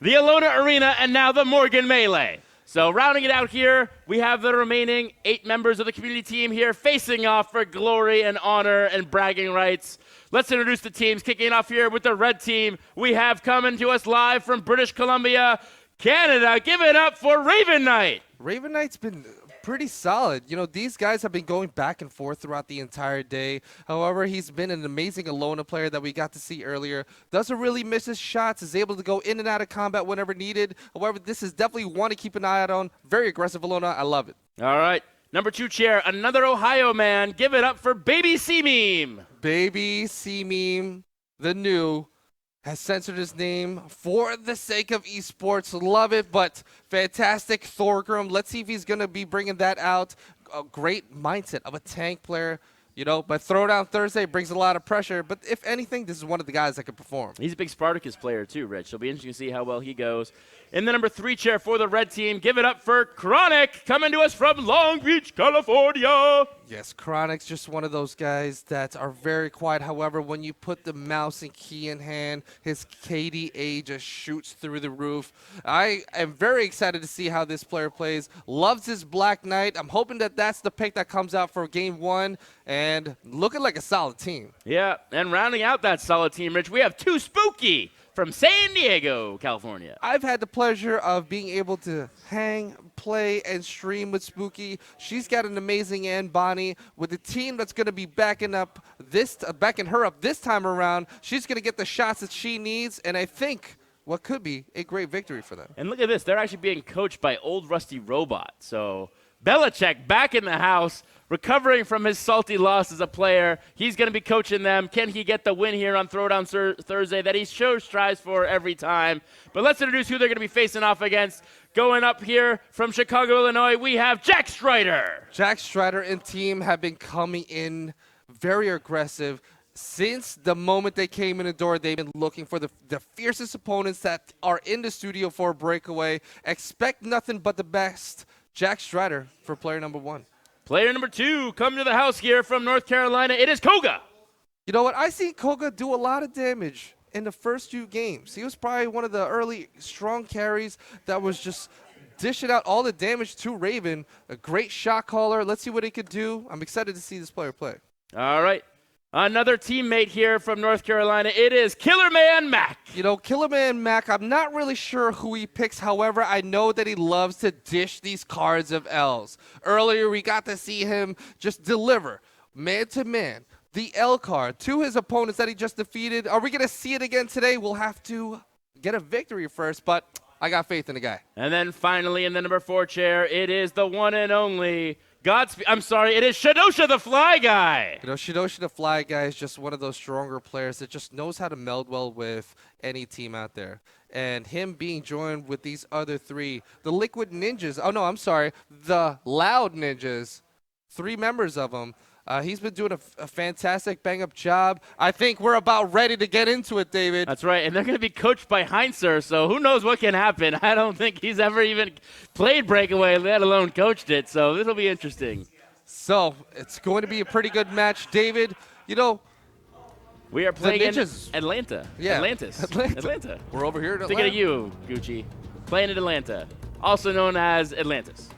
Alona Arena, and now the Morgan Melee. So rounding it out here, we have the remaining 8 members of the community team here facing off for glory and honor and bragging rights. Let's introduce the teams. Kicking off here with the red team, we have coming to us live from British Columbia, Canada. Give it up for Raven Knight.
Raven Knight's been pretty solid. You know, these guys have been going back and forth throughout the entire day. However, he's been an amazing Alona player that we got to see earlier. Doesn't really miss his shots, is able to go in and out of combat whenever needed. However, this is definitely one to keep an eye out on. Very aggressive Alona. I love it.
All right. Number 2 chair, another Ohio man. Give it up for Baby C-Meme.
Baby C-Meme, the new, has censored his name for the sake of esports. Love it, but fantastic Thorgrim. Let's see if he's going to be bringing that out. A great mindset of a tank player. You know, but Throwdown Thursday brings a lot of pressure. But if anything, this is one of the guys that can perform.
He's a big Spartacus player too, Rich. It'll be interesting to see how well he goes. In the number 3 chair for the red team, give it up for Chronic, coming to us from Long Beach, California.
Yes, Chronic's just one of those guys that are very quiet. However, when you put the mouse and key in hand, his KDA just shoots through the roof. I am very excited to see how this player plays. Loves his Black Knight. I'm hoping that that's the pick that comes out for game 1, and looking like a solid team.
Yeah, and rounding out that solid team, Rich, we have 2 Spooky from San Diego, California.
I've had the pleasure of being able to hang, play, and stream with Spooky. She's got an amazing end, Bonnie. With the team that's going to be backing her up this time around, she's going to get the shots that she needs, and I think what could be a great victory for them.
And look at this. They're actually being coached by Old Rusty Robot. So Belichick back in the house, recovering from his salty loss as a player. He's going to be coaching them. Can he get the win here on Throwdown Thursday that he strives for every time? But let's introduce who they're going to be facing off against. Going up here from Chicago, Illinois, we have Jack Strider.
Jack Strider and team have been coming in very aggressive. Since the moment they came in the door, they've been looking for the fiercest opponents that are in the studio for Breakaway. Expect nothing but the best. Jack Strider for player number 1.
Player number 2, come to the house here from North Carolina. It is Koga.
You know what? I seen Koga do a lot of damage in the first few games. He was probably one of the early strong carries that was just dishing out all the damage to Raven. A great shot caller. Let's see what he could do. I'm excited to see this player play.
All right. Another teammate here from North Carolina. It is Killerman Mac.
You know, Killerman Mac, I'm not really sure who he picks. However, I know that he loves to dish these cards of L's. Earlier, we got to see him just deliver man-to-man the L card to his opponents that he just defeated. Are we going to see it again today? We'll have to get a victory first, but I got faith in the guy.
And then finally in the number 4 chair, it is the one and only Godspeed. I'm sorry, it is Shadosha the Fly Guy.
You know, Shadosha the Fly Guy is just one of those stronger players that just knows how to meld well with any team out there. And him being joined with these other 3, the Liquid Ninjas. Oh, no, I'm sorry. The Loud Ninjas. 3 members of them. He's been doing a fantastic bang-up job. I think we're about ready to get into it, David.
That's right, and they're going to be coached by Heinzer, so who knows what can happen. I don't think he's ever even played Breakaway, let alone coached it, so this will be interesting.
So it's going to be a pretty good match. David, you know,
we are playing in
Ninjas.
Atlanta.
Yeah.
Atlanta.
We're over here in
Thinking
Atlanta.
of you, Gucci. Playing in Atlanta, also known as Atlantis.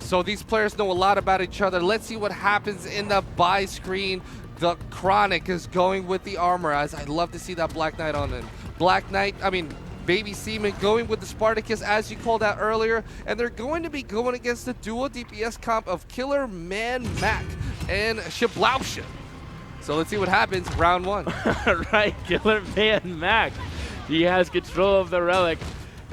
So these players know a lot about each other. Let's see what happens in the buy screen. The Chronic is going with the armor, as I love to see that Black Knight on him. Baby Seaman going with the Spartacus, as you called out earlier. And they're going to be going against the dual DPS comp of Killer Man Mac and Shablausha. So let's see what happens round 1.
Right, Killer Man Mac. He has control of the relic.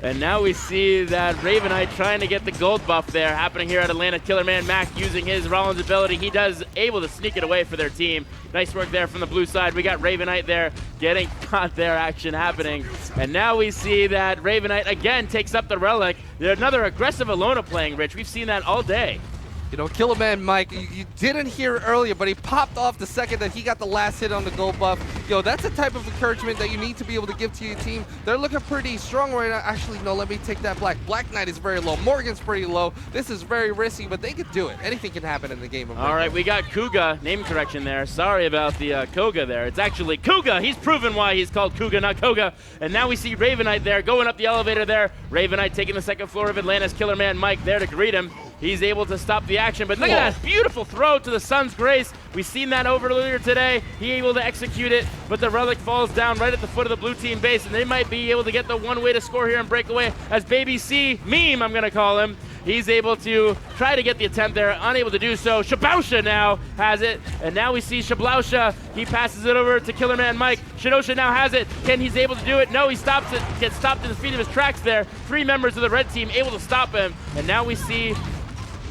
And now we see that Ravenite trying to get the gold buff there happening here at Atlanta. Killerman Mac using his Rollins ability. He does able to sneak it away for their team. Nice work there from the blue side. We got Ravenite there getting caught there, action happening. And now we see that Ravenite again takes up the relic. There's another aggressive Alona playing, Rich. We've seen that all day.
You know, Killerman Mike, you didn't hear earlier, but he popped off the second that he got the last hit on the gold buff. Yo, that's the type of encouragement that you need to be able to give to your team. They're looking pretty strong right now. Actually, no, let me take that back. Black Knight is very low. Morgan's pretty low. This is very risky, but they could do it. Anything can happen in the game.
All right, we got Kuga. Name correction there. Sorry about the Koga there. It's actually Kuga. He's proven why he's called Kuga, not Koga. And now we see Ravenite there going up the elevator there. Ravenite taking the second floor of Atlanta's Killerman Mike there to greet him. He's able to stop the action, but look at that beautiful throw to the Sun's Grace. We've seen that over earlier today. He able to execute it, but the relic falls down right at the foot of the blue team base, and they might be able to get the one way to score here in Breakaway as Baby C, Meme I'm gonna call him. He's able to try to get the attempt there, unable to do so. Shablausha now has it, and now we see Shablausha. He passes it over to Killerman Mike. Shadosha now has it. He's able to do it? No, he stops it, gets stopped in the speed of his tracks there. 3 members of the red team able to stop him, and now we see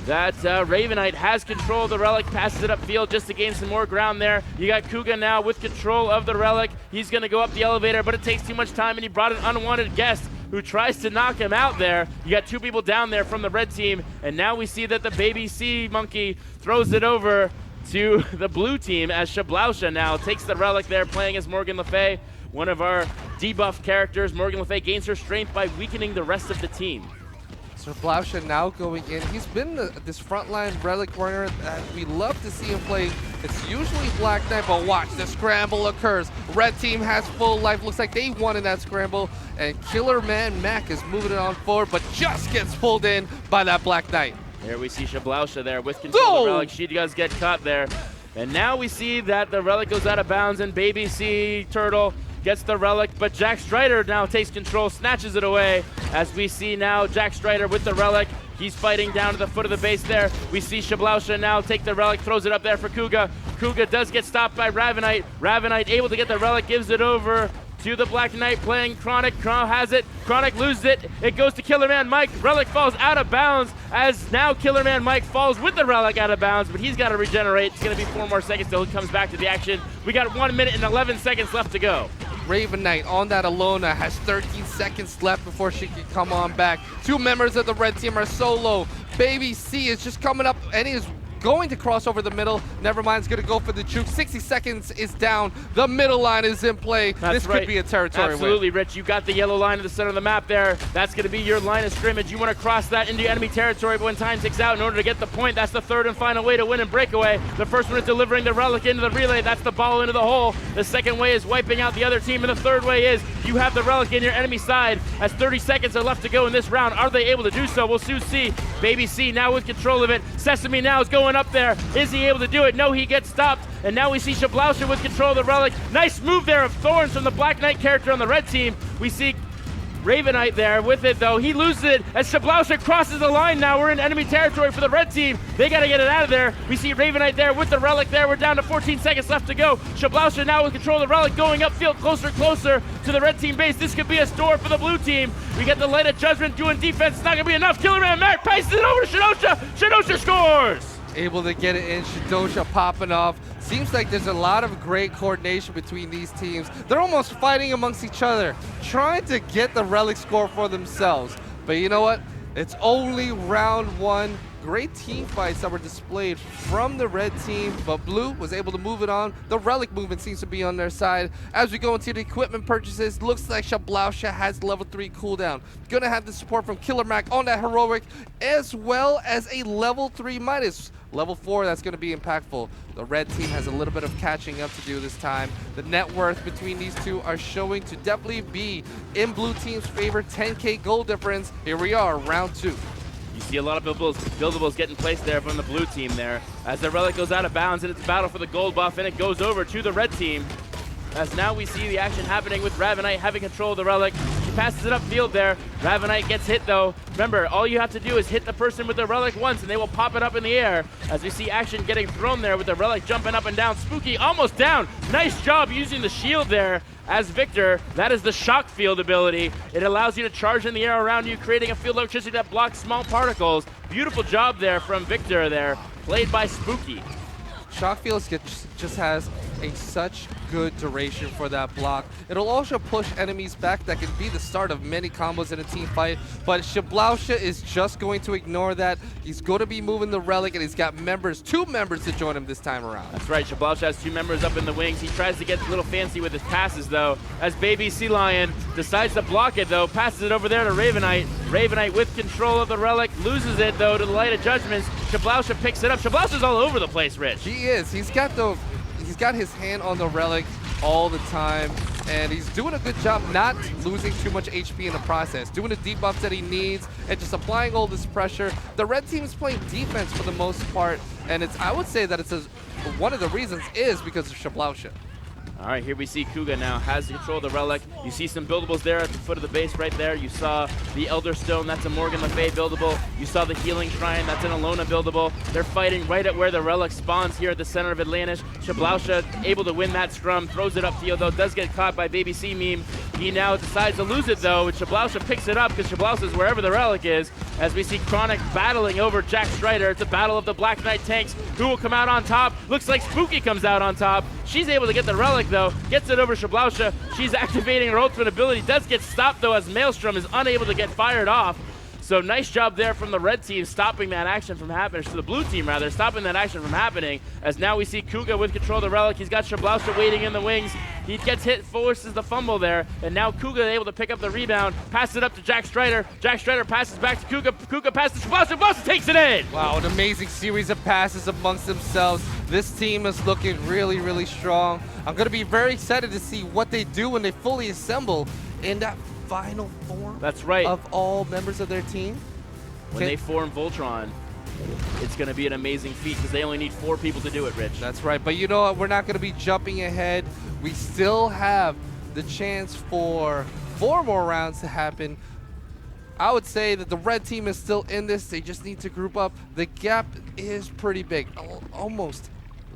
that Ravenite has control of the relic, passes it upfield just to gain some more ground there. You got Kuga now with control of the relic. He's going to go up the elevator, but it takes too much time, and he brought an unwanted guest who tries to knock him out there. You got 2 people down there from the red team, and now we see that the Baby C monkey throws it over to the blue team as Shablausha now takes the relic there, playing as Morgan Le Fay, one of our debuff characters. Morgan Le Fay gains her strength by weakening the rest of the team.
So Blausha now going in. He's been this frontline relic runner that we love to see him play. It's usually Black Knight, but watch, the scramble occurs. Red team has full life. Looks like they won in that scramble. And Killerman Mac is moving it on forward, but just gets pulled in by that Black Knight.
There we see Shablausha there with control of the relic. She does get caught there. And now we see that the relic goes out of bounds, and Baby C Turtle gets the relic, but Jack Strider now takes control, snatches it away, as we see now Jack Strider with the relic. He's fighting down to the foot of the base there. We see Shablausha now take the relic, throws it up there for Kuga. Kuga does get stopped by Ravenite. Ravenite able to get the relic, gives it over to the Black Knight playing Chronic. Chronic has it. Chronic loses it. It goes to Killerman Mike. Relic falls out of bounds as now Killerman Mike falls with the relic out of bounds, but he's got to regenerate. It's going to be 4 more seconds till he comes back to the action. We got 1 minute and 11 seconds left to go.
Raven Knight on that Alona has 13 seconds left before she can come on back. 2 members of the red team are solo. Baby C is just coming up and he is going to cross over the middle. Nevermind's going to go for the juke. 60 seconds is down. The middle line is in play. This could be a territory
Absolutely,
win.
Rich. You got the yellow line in the center of the map there. That's going to be your line of scrimmage. You want to cross that into enemy territory, but when time ticks out in order to get the point, that's the 3rd and final way to win in Breakaway. The first one is delivering the relic into the relay. That's the ball into the hole. The second way is wiping out the other team, and the third way is you have the relic in your enemy side as 30 seconds are left to go in this round. Are they able to do so? We'll soon see. Baby C now with control of it. Sesame now is going up there. Is he able to do it? No, he gets stopped. And now we see Shablausha with control of the relic. Nice move there of Thorns from the Black Knight character on the red team. We see Ravenite there with it, though. He loses it as Shablausha crosses the line now. We're in enemy territory for the red team. They got to get it out of there. We see Ravenite there with the relic there. We're down to 14 seconds left to go. Shablausha now with control of the relic, going upfield closer to the red team base. This could be a store for the blue team. We get the Light of Judgment doing defense. It's not going to be enough. Killerman Mac passes it over to Shadosha. Shadosha scores!
Able to get it in. Shadosha popping off. Seems like there's a lot of great coordination between these teams. They're almost fighting amongst each other, trying to get the relic score for themselves. But you know what? It's only round 1. Great team fights that were displayed from the red team, but blue was able to move it on. The relic movement seems to be on their side. As we go into the equipment purchases, looks like Shablausha has level 3 cooldown. Gonna have the support from Killer Mac on that heroic, as well as a level 3 Midas. Level 4, that's going to be impactful. The red team has a little bit of catching up to do this time. The net worth between these two are showing to definitely be in blue team's favor. 10K gold difference. Here we are, round 2.
You see a lot of buildables getting placed there from the blue team there. As the relic goes out of bounds and it's a battle for the gold buff, and it goes over to the red team. As now we see the action happening with Ravenite having control of the relic. She passes it upfield there. Ravenite gets hit though. Remember, all you have to do is hit the person with the relic once and they will pop it up in the air. As we see action getting thrown there with the relic jumping up and down. Spooky almost down. Nice job using the shield there as Victor. That is the shock field ability. It allows you to charge in the air around you, creating a field of electricity that blocks small particles. Beautiful job there from Victor there, played by Spooky.
Shock Fields just has such good duration for that block. It'll also push enemies back. That can be the start of many combos in a team fight, but Shablausha is just going to ignore that. He's going to be moving the relic, and he's got two members to join him this time around.
That's right, Shablausha has 2 members up in the wings. He tries to get a little fancy with his passes though, as Baby Sea Lion decides to block it though, passes it over there to Ravenite. Ravenite with control of the relic, loses it though to the Light of Judgments. Shablausha picks it up. Shablausha's all over the place, Rich.
He is. He's got his hand on the relic all the time, and he's doing a good job not losing too much HP in the process, doing the debuffs that he needs, and just applying all this pressure. The red team is playing defense for the most part, and I would say that one of the reasons is because of Shablausha.
All right, here we see Kuga now has control of the relic. You see some buildables there at the foot of the base right there. You saw the Elder Stone, that's a Morgan Le Fay buildable. You saw the Healing Shrine, that's an Alona buildable. They're fighting right at where the relic spawns here at the center of Atlantis. Shablausha able to win that scrum, throws it upfield though, does get caught by Baby Sea Meme. He now decides to lose it though, and Shablausha picks it up because Shablausha is wherever the relic is. As we see Chronic battling over Jack Strider. It's a battle of the Black Knight tanks. Who will come out on top? Looks like Spooky comes out on top. She's able to get the relic though, gets it over Shablausha. She's activating her ultimate ability, does get stopped though as Maelstrom is unable to get fired off. So nice job there from the red team stopping that action from happening, to the blue team rather, stopping that action from happening, as now we see Kuga with control of the relic. He's got Shablausha waiting in the wings. He gets hit, forces the fumble there, and now Kuga able to pick up the rebound, pass it up to Jack Strider. Jack Strider passes back to Kuga. Kuga passes to Shablausha. Shablausha takes it in!
Wow, an amazing series of passes amongst themselves. This team is looking really, really strong. I'm going to be very excited to see what they do when they fully assemble in that final form.
That's right.
Of all members of their team.
When they form Voltron, it's going to be an amazing feat because they only need 4 people to do it, Rich.
That's right. But you know what? We're not going to be jumping ahead. We still have the chance for 4 more rounds to happen. I would say that the red team is still in this. They just need to group up. The gap is pretty big, almost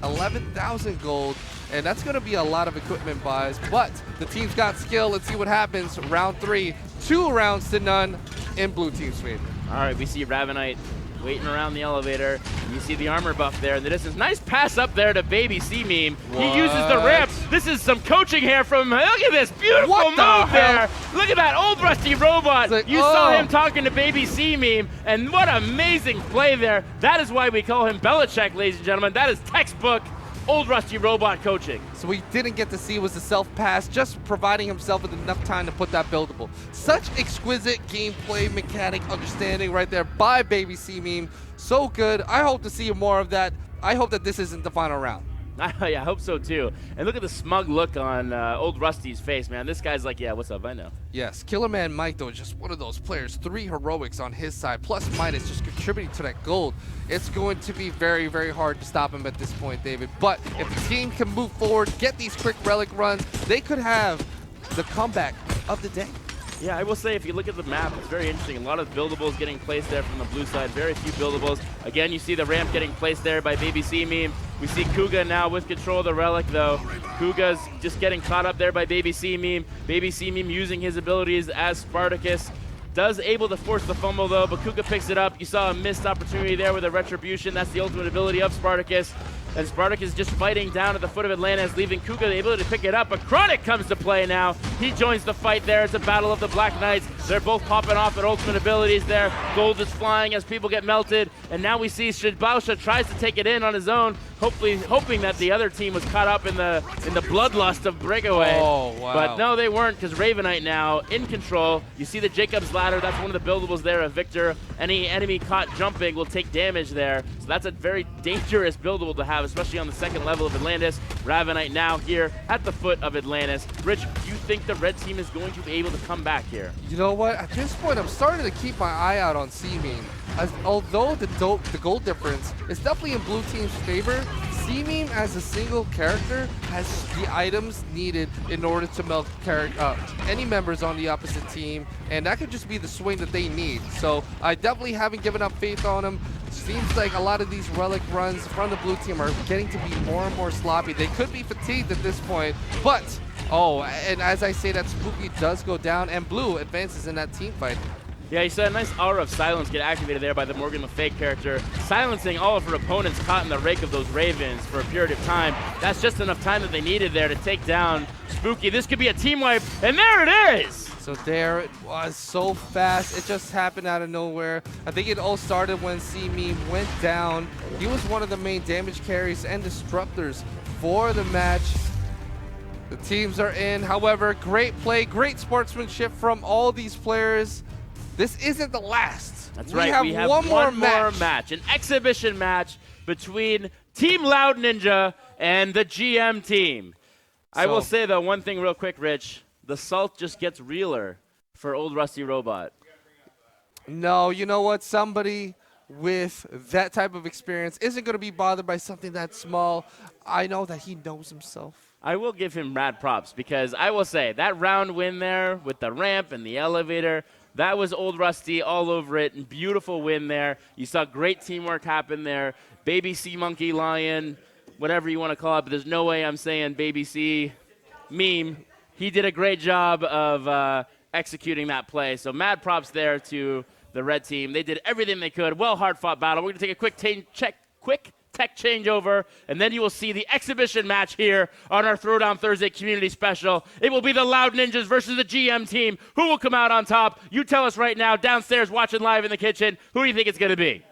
11,000 gold, and that's going to be a lot of equipment buys, but the team's got skill. Let's see what happens. Round 3, 2 rounds to none in blue team's favor.
All right, we see Ravenite waiting around the elevator. You see the armor buff there in the distance. Nice pass up there to Baby Sea Meme. He uses the ramp. This is some coaching here from, look at this beautiful move there. Look at that old rusty robot.
Like,
you saw him talking to Baby Sea Meme, and what amazing play there. That is why we call him Belichick, ladies and gentlemen. That is textbook old rusty robot coaching.
So we didn't get to see was the self-pass, just providing himself with enough time to put that buildable. Such exquisite gameplay mechanic understanding right there by Baby Sea Meme. So good. I hope to see more of that. I hope that this isn't the final round.
Yeah, I hope so too. And look at the smug look on old Rusty's face, man. This guy's like, yeah, what's up? I know.
Yes, Killerman Mike, though, is just one of those players. 3 heroics on his side, plus minus, just contributing to that gold. It's going to be very, very hard to stop him at this point, David. But if the team can move forward, get these quick relic runs, they could have the comeback of the day.
Yeah, I will say, if you look at the map, it's very interesting. A lot of buildables getting placed there from the blue side. Very few buildables. Again, you see the ramp getting placed there by Baby Sea Meme. We see Kuga now with control of the relic, though. Kuga's just getting caught up there by Baby Sea Meme. Baby Sea Meme using his abilities as Spartacus. Does able to force the fumble, though, but Kuga picks it up. You saw a missed opportunity there with a Retribution. That's the ultimate ability of Spartacus. And Spartacus is just fighting down at the foot of Atlantis, leaving Kuga the ability to pick it up. But Chronic comes to play now. He joins the fight there. It's a battle of the Black Knights. They're both popping off their ultimate abilities there. Gold is flying as people get melted. And now we see Shablausha tries to take it in on his own, hoping that the other team was caught up in the bloodlust of Breakaway.
Oh, wow.
But no, they weren't, because Ravenite now in control. You see the Jacob's Ladder. That's one of the buildables there of Victor. Any enemy caught jumping will take damage there. So that's a very dangerous buildable to have, especially on the second level of Atlantis. Ravenite now here at the foot of Atlantis. Rich, do you think the red team is going to be able to come back here?
You know what? At this point, I'm starting to keep my eye out on Sea Meme. Although the gold difference is definitely in blue team's favor, C-Meme as a single character has the items needed in order to melt any members on the opposite team, and that could just be the swing that they need. So I definitely haven't given up faith on him. Seems like a lot of these relic runs from the blue team are getting to be more and more sloppy. They could be fatigued at this point, but oh, and as I say that, Spooky does go down, and blue advances in that team fight.
Yeah, you saw a nice aura of silence get activated there by the Morgan Le Fay character, silencing all of her opponents caught in the rake of those Ravens for a period of time. That's just enough time that they needed there to take down Spooky. This could be a team wipe, and there it is!
So there it was, so fast. It just happened out of nowhere. I think it all started when C-Meme went down. He was one of the main damage carries and disruptors for the match. The teams are in. However, great play, great sportsmanship from all these players. This isn't the last.
That's right. We have one more match. An exhibition match between Team Loud Ninja and the GM team. I will say, though, one thing real quick, Rich. The salt just gets realer for old Rusty Robot.
No, you know what? Somebody with that type of experience isn't going to be bothered by something that small. I know that he knows himself.
I will give him rad props because I will say that round win there with the ramp and the elevator, that was old Rusty all over it. And beautiful win there. You saw great teamwork happen there. Baby C Monkey Lion, whatever you want to call it, but there's no way I'm saying Baby C Meme. He did a great job of executing that play. So mad props there to the red team. They did everything they could. Well, hard-fought battle. We're going to take a quick tech changeover, and then you will see the exhibition match here on our Throwdown Thursday community special. It will be the Loud Ninjas versus the GM team. Who will come out on top? You tell us right now, downstairs watching live in the kitchen. Who do you think it's going to be?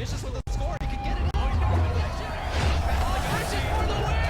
Vicious with the score. He can get it. Mercy for the win.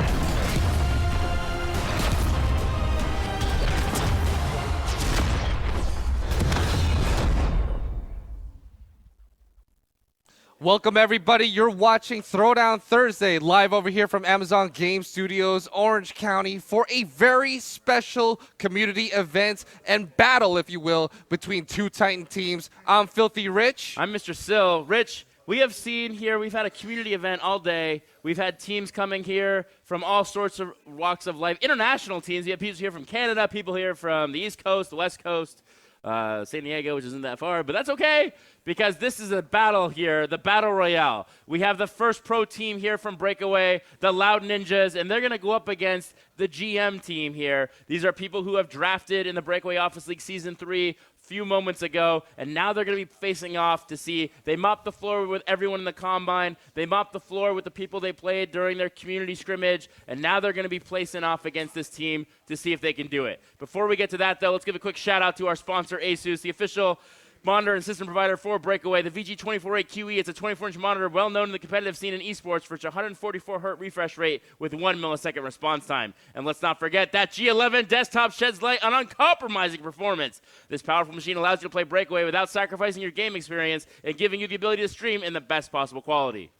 Welcome, everybody. You're watching Throwdown Thursday live over here from Amazon Game Studios, Orange County, for a very special community event and battle, if you will, between two Titan teams. I'm Filthy Rich.
I'm Mr. Sill. Rich, we have seen here, we've had a community event all day. We've had teams coming here from all sorts of walks of life, international teams. We have people here from Canada, people here from the East Coast, the West Coast, San Diego, which isn't that far, but that's okay because this is a battle here, the Battle Royale. We have the first pro team here from Breakaway, the Loud Ninjas, and they're going to go up against the GM team here. These are people who have drafted in the Breakaway Office League Season 3 few moments ago, and now they're going to be facing off to see. They mop the floor with everyone in the combine. They mop the floor with the people they played during their community scrimmage, and now they're going to be placing off against this team to see if they can do it. Before we get to that, though, let's give a quick shout out to our sponsor, Asus, the official monitor and system provider for Breakaway. The VG248 QE, it's a 24-inch monitor well known in the competitive scene in esports for its 144 Hz refresh rate with 1 millisecond response time. And let's not forget that G11 desktop sheds light on uncompromising performance. This powerful machine allows you to play Breakaway without sacrificing your game experience and giving you the ability to stream in the best possible quality.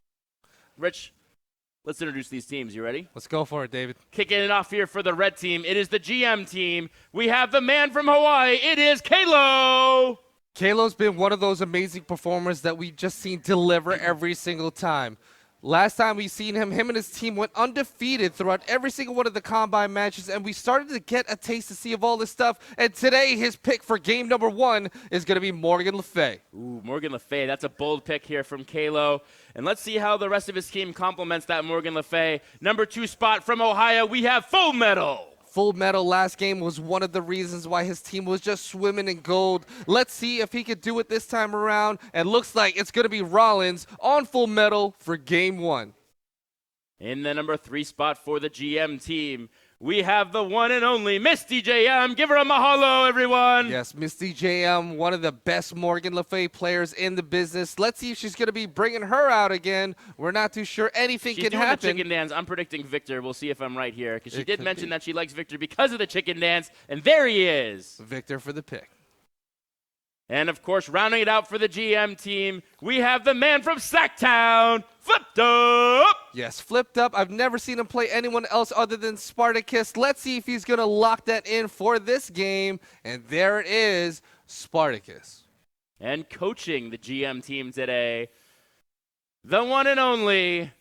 Rich, let's introduce these teams. You ready?
Let's go for it, David.
Kicking it off here for the red team, it is the GM team. We have the man from Hawaii. It is Kalo.
Kalo's been one of those amazing performers that we've just seen deliver every single time. Last time we seen him and his team went undefeated throughout every single one of the combine matches, and we started to get a taste to see of all this stuff. And today, his pick for game number 1 is going to be Morgan Le Fay.
Ooh, Morgan Le Fay. That's a bold pick here from Kalo. And let's see how the rest of his team complements that Morgan Le Fay. Number 2 spot from Ohio, we have Full Metal.
Full Metal last game was one of the reasons why his team was just swimming in gold. Let's see if he could do it this time around. And looks like it's going to be Rollins on Full Metal for game 1.
In the number 3 spot for the GM team, we have the one and only Miss DJM. Give her a mahalo, everyone.
Yes, Miss DJM, one of the best Morgan Le Fay players in the business. Let's see if she's going to be bringing her out again. We're not too sure anything
She's
can
doing
happen.
The chicken dance. I'm predicting Victor. We'll see if I'm right here because she did mention
be.
that she likes Victor because of the chicken dance. And there he is.
Victor for the pick.
And, of course, rounding it out for the GM team, we have the man from Sacktown, Flipped Up.
Yes, Flipped Up. I've never seen him play anyone else other than Spartacus. Let's see if he's going to lock that in for this game. And there it is, Spartacus.
And coaching the GM team today, the one and only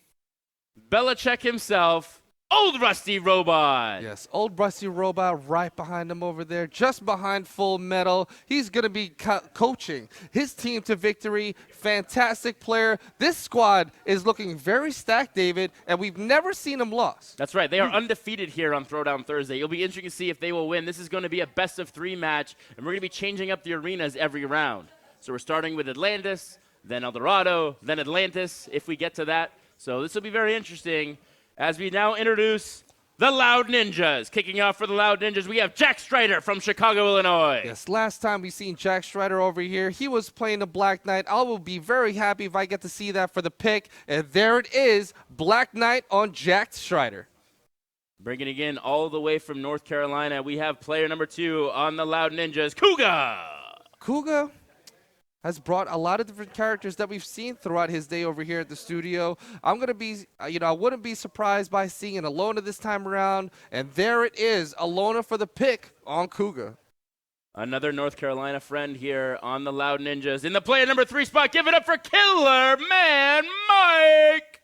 Belichick himself, Old Rusty Robot.
Yes, Old Rusty Robot right behind him over there, just behind Full Metal. He's going to be coaching his team to victory. Fantastic player. This squad is looking very stacked, David, and we've never seen them lost.
That's right. They are undefeated here on Throwdown Thursday. It'll be interesting to see if they will win. This is going to be a best-of-3 match, and we're going to be changing up the arenas every round. So we're starting with Atlantis, then El Dorado, then Atlantis, if we get to that. So this will be very interesting. As we now introduce the Loud Ninjas. Kicking off for the Loud Ninjas, we have Jack Strider from Chicago, Illinois.
Yes, last time we seen Jack Strider over here, he was playing the Black Knight. I will be very happy if I get to see that for the pick. And there it is, Black Knight on Jack Strider.
Bringing it in all the way from North Carolina, we have player number 2 on the Loud Ninjas, Kuga.
Kuga has brought a lot of different characters that we've seen throughout his day over here at the studio. I'm going to be, I wouldn't be surprised by seeing an Alona this time around. And there it is, Alona for the pick on Kuga.
Another North Carolina friend here on the Loud Ninjas. In the player number 3 spot, give it up for Killer Man Mike.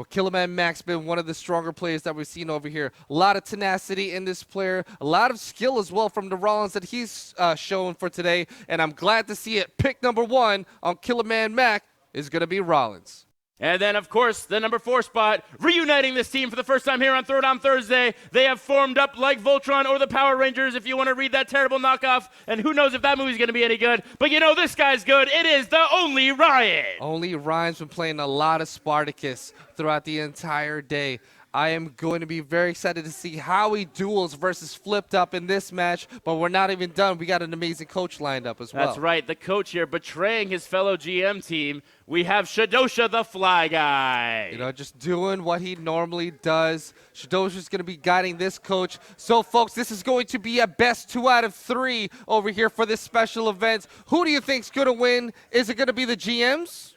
Killer Man Mac's been one of the stronger players that we've seen over here. A lot of tenacity in this player. A lot of skill as well from the Rollins that he's shown for today. And I'm glad to see it. Pick number 1 on Killer Man Mac is going to be Rollins.
And then, of course, the number 4 spot, reuniting this team for the first time here on Throwdown Thursday. They have formed up like Voltron or the Power Rangers, if you want to read that terrible knockoff. And who knows if that movie's going to be any good. But this guy's good. It is the Only Ryan.
Only Ryan's been playing a lot of Spartacus throughout the entire day. I am going to be very excited to see how he duels versus Flipped Up in this match, but we're not even done. We got an amazing coach lined up as well.
That's right. The coach here betraying his fellow GM team. We have Shadosha the Fly Guy.
You know, just doing what he normally does. Shadosha's going to be guiding this coach. So, folks, this is going to be a best 2 out of 3 over here for this special event. Who do you think's going to win? Is it going to be the GMs?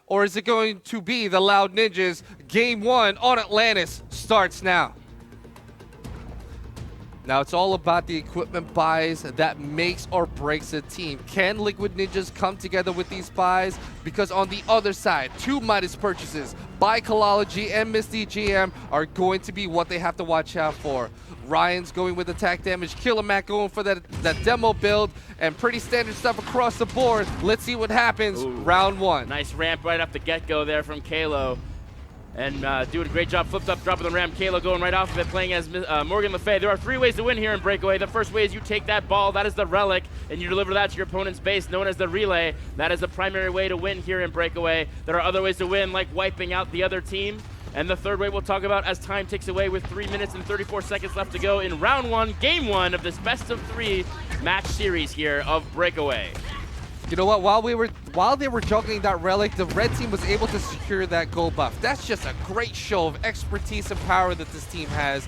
Or is it going to be the Loud Ninjas? Game 1 on Atlantis starts now. Now, it's all about the equipment buys that makes or breaks a team. Can Liquid Ninjas come together with these buys? Because on the other side, 2 Midas purchases by Kalology and Misty GM are going to be what they have to watch out for. Ryan's going with attack damage, Killer Mac going for that demo build, and pretty standard stuff across the board. Let's see what happens.
Ooh.
Round 1.
Nice ramp right off the get-go there from Kalo. And doing a great job, Flipped Up, dropping the ramp. Kalo going right off of it, playing as Morgan Le Fay. There are 3 ways to win here in Breakaway. The first way is you take that ball, that is the relic, and you deliver that to your opponent's base, known as the relay. That is the primary way to win here in Breakaway. There are other ways to win, like wiping out the other team. And the third way we'll talk about as time ticks away with 3 minutes and 34 seconds left to go in round 1, game 1 of this best of 3 match series here of Breakaway.
You know what? While they were juggling that relic, the red team was able to secure that gold buff. That's just a great show of expertise and power that this team has.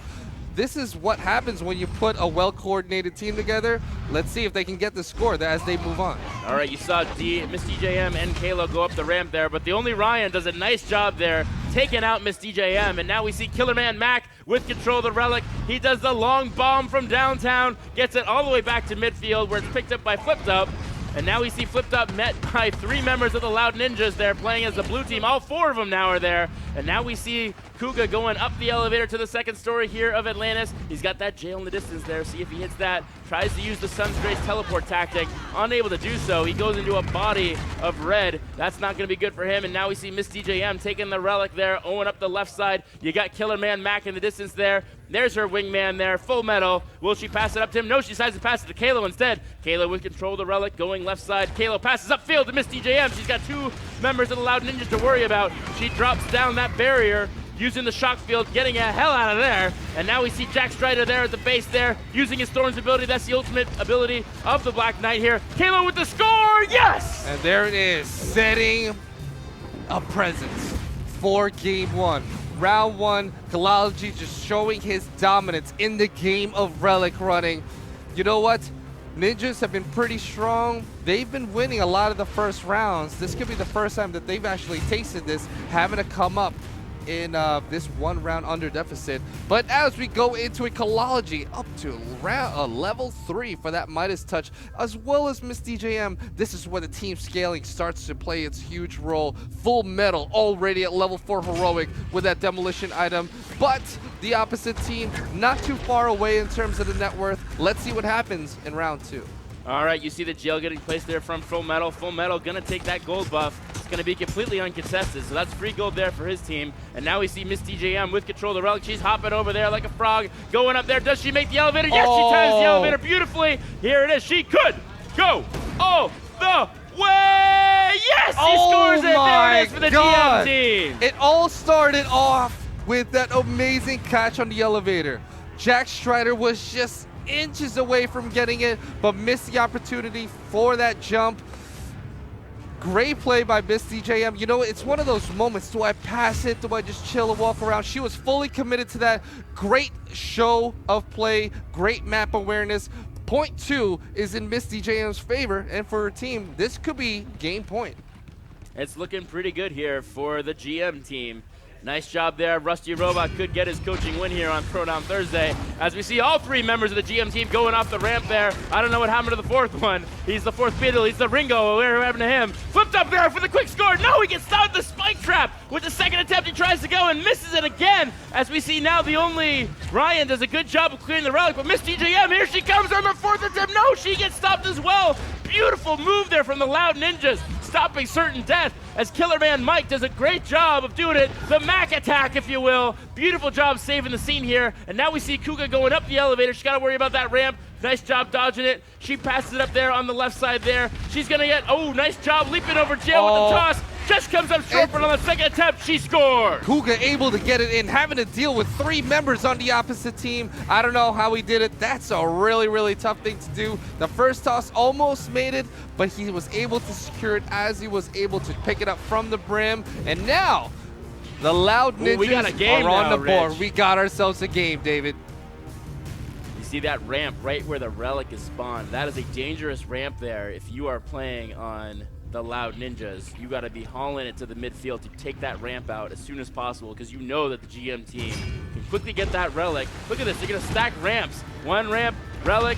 This is what happens when you put a well-coordinated team together. Let's see if they can get the score as they move on.
All right, you saw Miss DJM and Kalo go up the ramp there, but the only Ryan does a nice job there, taking out Miss DJM, and now we see Killerman Mac with control of the relic. He does the long bomb from downtown, gets it all the way back to midfield where it's picked up by Flipped Up. And now we see Flipped Up met by 3 members of the Loud Ninjas there playing as the blue team. All 4 of them now are there. And now we see Kuga going up the elevator to the 2nd story here of Atlantis. He's got that jail in the distance there. See if he hits that. Tries to use the Sun's Grace teleport tactic. Unable to do so. He goes into a body of red. That's not going to be good for him. And now we see Miss DJM taking the relic there, Owen up the left side. You got Killer Man Mac in the distance there. There's her wingman there, full metal. Will she pass it up to him? No, she decides to pass it to Kalo instead. Kalo with control of the relic, going left side. Kalo passes upfield to Miss DJM. She's got 2 members of the Loud Ninjas to worry about. She drops down that barrier, using the shock field, getting a hell out of there. And now we see Jack Strider there at the base there, using his Thorns ability. That's the ultimate ability of the Black Knight here. Kalo with the score, yes!
And there it is, setting a presence for game 1. Round 1, Kalology just showing his dominance in the game of relic running. You know what? Ninjas have been pretty strong. They've been winning a lot of the first rounds. This could be the first time that they've actually tasted this, having to come up in this 1 round under deficit. But as we go into a Kalology up to level 3 for that Midas touch, as well as Miss DJM, this is where the team scaling starts to play its huge role. Full metal already at level 4 heroic with that demolition item, but the opposite team not too far away in terms of the net worth. Let's see what happens in round 2.
All right, you see the jail getting placed there from Full Metal. Full Metal gonna take that gold buff. It's gonna be completely uncontested, so that's free gold there for his team. And now we see Miss DJM with control of the relic. She's hopping over there like a frog, going up there. Does she make the elevator? Yes, she times the elevator beautifully. Here it is. She could go all the way. Yes, she scores it. There it is for the GM team.
It all started off with that amazing catch on the elevator. Jack Strider was just inches away from getting it, but missed the opportunity for that jump. Great play by Miss DJM. You know, it's one of those moments. Do I pass it? Do I just chill and walk around? She was fully committed to that. Great show of play. Great map awareness. Point 2 is in Miss DJM's favor, and for her team, this could be game point.
It's looking pretty good here for the GM team. Nice job there. Rusty Robot could get his coaching win here on Throwdown Thursday. As we see all 3 members of the GM team going off the ramp there. I don't know what happened to the 4th one. He's the 4th Beetle. He's the Ringo. Whatever happened to him? Flipped up there for the quick score. No, he gets stopped the spike trap. With the 2nd attempt, he tries to go and misses it again. As we see now, the only Ryan does a good job of clearing the relic. But Miss DJM, here she comes on the 4th attempt. No, she gets stopped as well. Beautiful move there from the Loud Ninjas, stopping certain death as Killer Man Mike does a great job of doing it. The Mac attack, if you will. Beautiful job saving the scene here. And now we see Kuga going up the elevator. She's got to worry about that ramp. Nice job dodging it. She passes it up there on the left side there. She's going to get, oh, nice job leaping over jail with the toss. Just comes up short, but on the second attempt, she scores.
Kuga able to get it in, having to deal with 3 members on the opposite team. I don't know how he did it. That's a really, really tough thing to do. The first toss almost made it, but he was able to secure it as he was able to pick it up from the brim. And now, the Loud Ninjas
we got a game
are on
now,
the board.
Rich.
We got ourselves a game, David.
You see that ramp right where the relic is spawned. That is a dangerous ramp there. If you are playing on the Loud Ninjas, you got to be hauling it to the midfield to take that ramp out as soon as possible, because you know that the GM team can quickly get that relic. Look at this, they're going to stack ramps. 1 ramp, relic,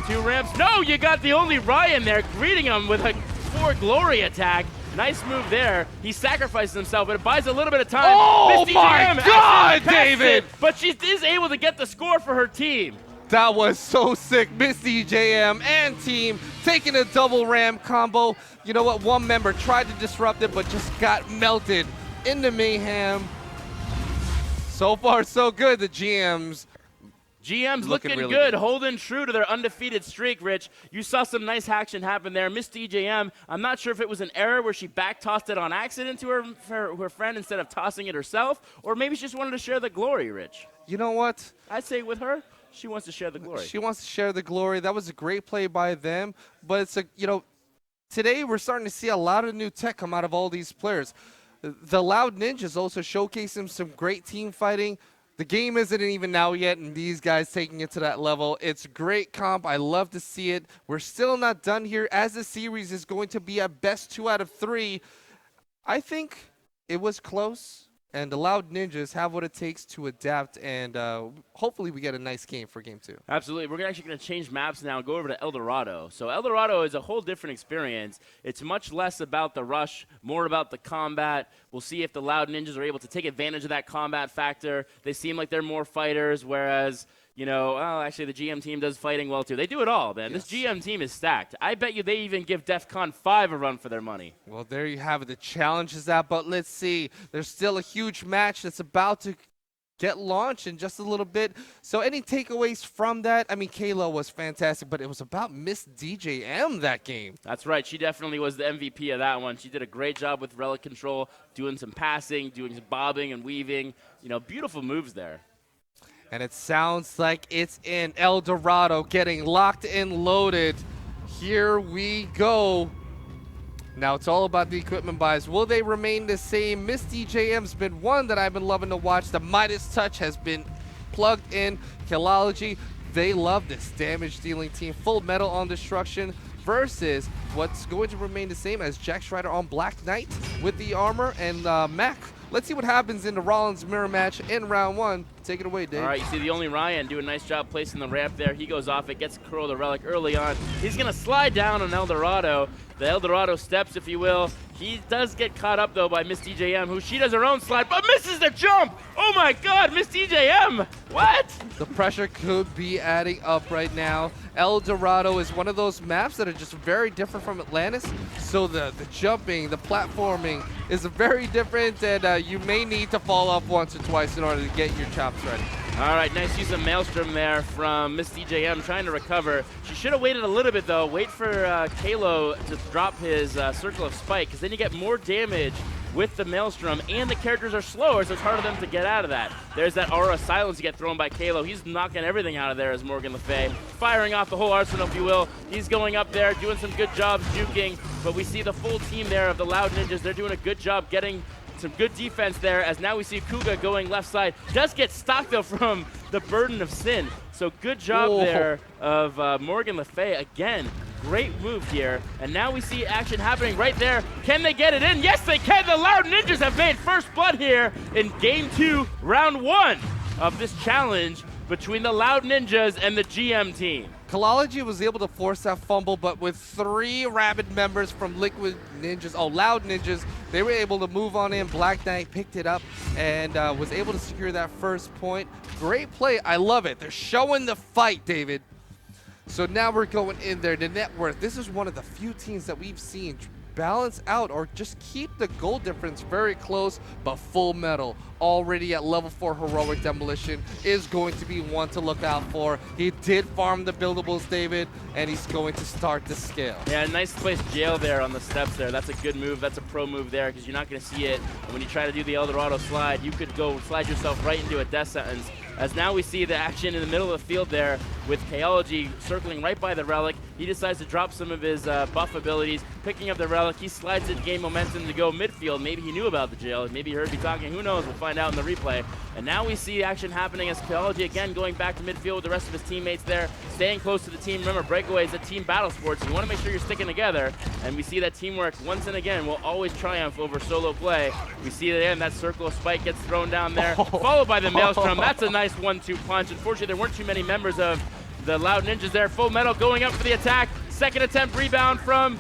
2 ramps. No, you got the only Ryan there greeting him with a 4 glory attack. Nice move there. He sacrifices himself, but it buys a little bit of time.
Oh
Miss
my
DJM
God,
actually passes
David!
it, but she is able to get the score for her team.
That was so sick. Miss DJM and team taking a double ram combo. You know what? One member tried to disrupt it, but just got melted into mayhem. So far, so good. The GM's
looking
really
good, holding true to their undefeated streak, Rich. You saw some nice action happen there. Miss DJM, I'm not sure if it was an error where she back-tossed it on accident to her friend instead of tossing it herself, or maybe she just wanted to share the glory, Rich.
You know what?
I'd say with her, she wants to share the glory.
She wants to share the glory. That was a great play by them. But it's today we're starting to see a lot of new tech come out of all these players. The Loud Ninjas also showcasing some great team fighting. The game isn't even out yet, and these guys taking it to that level. It's great comp. I love to see it. We're still not done here, as the series is going to be at best 2 out of 3. I think it was close, and the Loud Ninjas have what it takes to adapt, and hopefully we get a nice game for Game 2.
Absolutely. We're actually going to change maps now and go over to El Dorado. So El Dorado is a whole different experience. It's much less about the rush, more about the combat. We'll see if the Loud Ninjas are able to take advantage of that combat factor. They seem like they're more fighters, whereas, actually the GM team does fighting well too. They do it all, man.
Yes.
This GM team is stacked. I bet you they even give DEF CON 5 a run for their money.
Well, there you have it. The challenge is that, but let's see. There's still a huge match that's about to get launched in just a little bit. So any takeaways from that? I mean, Kayla was fantastic, but it was about Miss DJM that game.
That's right. She definitely was the MVP of that one. She did a great job with relic control, doing some passing, doing some bobbing and weaving. Beautiful moves there.
And it sounds like it's in El Dorado, getting locked and loaded. Here we go. Now it's all about the equipment buys. Will they remain the same? Miss DJM's been one that I've been loving to watch. The Midas Touch has been plugged in. Killology, they love this damage dealing team. Full Metal on Destruction versus what's going to remain the same as Jack Strider on Black Knight with the armor and Mac. Let's see what happens in the Rollins mirror match in round 1. Take it away, Dave.
All right, you see the only Ryan do a nice job placing the ramp there. He goes off it, gets Curl the Relic early on. He's going to slide down on El Dorado. The El Dorado steps, if you will. He does get caught up, though, by Miss DJM, who she does her own slide, but misses the jump! Oh, my God, Miss DJM! What?
The pressure could be adding up right now. El Dorado is one of those maps that are just very different from Atlantis. So the jumping, the platforming is very different, and you may need to fall off once or twice in order to get your chops ready.
All right, nice use of Maelstrom there from Miss DJM trying to recover. She should have waited a little bit, though. Wait for Kalo to drop his Circle of Spike, because then you get more damage with the Maelstrom, and the characters are slower, so it's harder for them to get out of that. There's that Aura of Silence you get thrown by Kalo. He's knocking everything out of there as Morgan Le Fay, firing off the whole arsenal, if you will. He's going up there, doing some good jobs juking, but we see the full team there of the Loud Ninjas. They're doing a good job getting some good defense there, as now we see Kuga going left side. Does get stopped, though, from the Burden of Sin. So good job there of Morgan Le Fay. Again, great move here. And now we see action happening right there. Can they get it in? Yes, they can. The Loud Ninjas have made first blood here in Game 2, Round 1 of this challenge between the Loud Ninjas and the GM team.
Killology was able to force that fumble, but with 3 rabid members from Liquid Ninjas, Loud Ninjas, they were able to move on in. Black Knight picked it up and was able to secure that first point. Great play. I love it. They're showing the fight, David. So now we're going in there. The net worth. This is one of the few teams that we've seen balance out or just keep the goal difference very close. But Full Metal, already at level 4 Heroic Demolition, is going to be one to look out for. He did farm the buildables, David, and he's going to start to scale.
Yeah, nice place jail there on the steps there. That's a good move. That's a pro move there because you're not going to see it. And when you try to do the Eldorado slide, you could go slide yourself right into a death sentence. As now we see the action in the middle of the field there with Kayology circling right by the relic. He decides to drop some of his buff abilities, picking up the relic. He slides it to gain momentum to go midfield. Maybe he knew about the jail. Maybe he heard me talking. Who knows? We'll find out in the replay. And now we see action happening as Kayology again going back to midfield with the rest of his teammates there, staying close to the team. Remember, Breakaway is a team battle sport, so you want to make sure you're sticking together. And we see that teamwork once and again will always triumph over solo play. We see that in that circle of spike gets thrown down there, followed by the Maelstrom. That's a nice 1-2 punch. Unfortunately, there weren't too many members of the Loud Ninjas there. Full Metal going up for the attack. Second attempt rebound from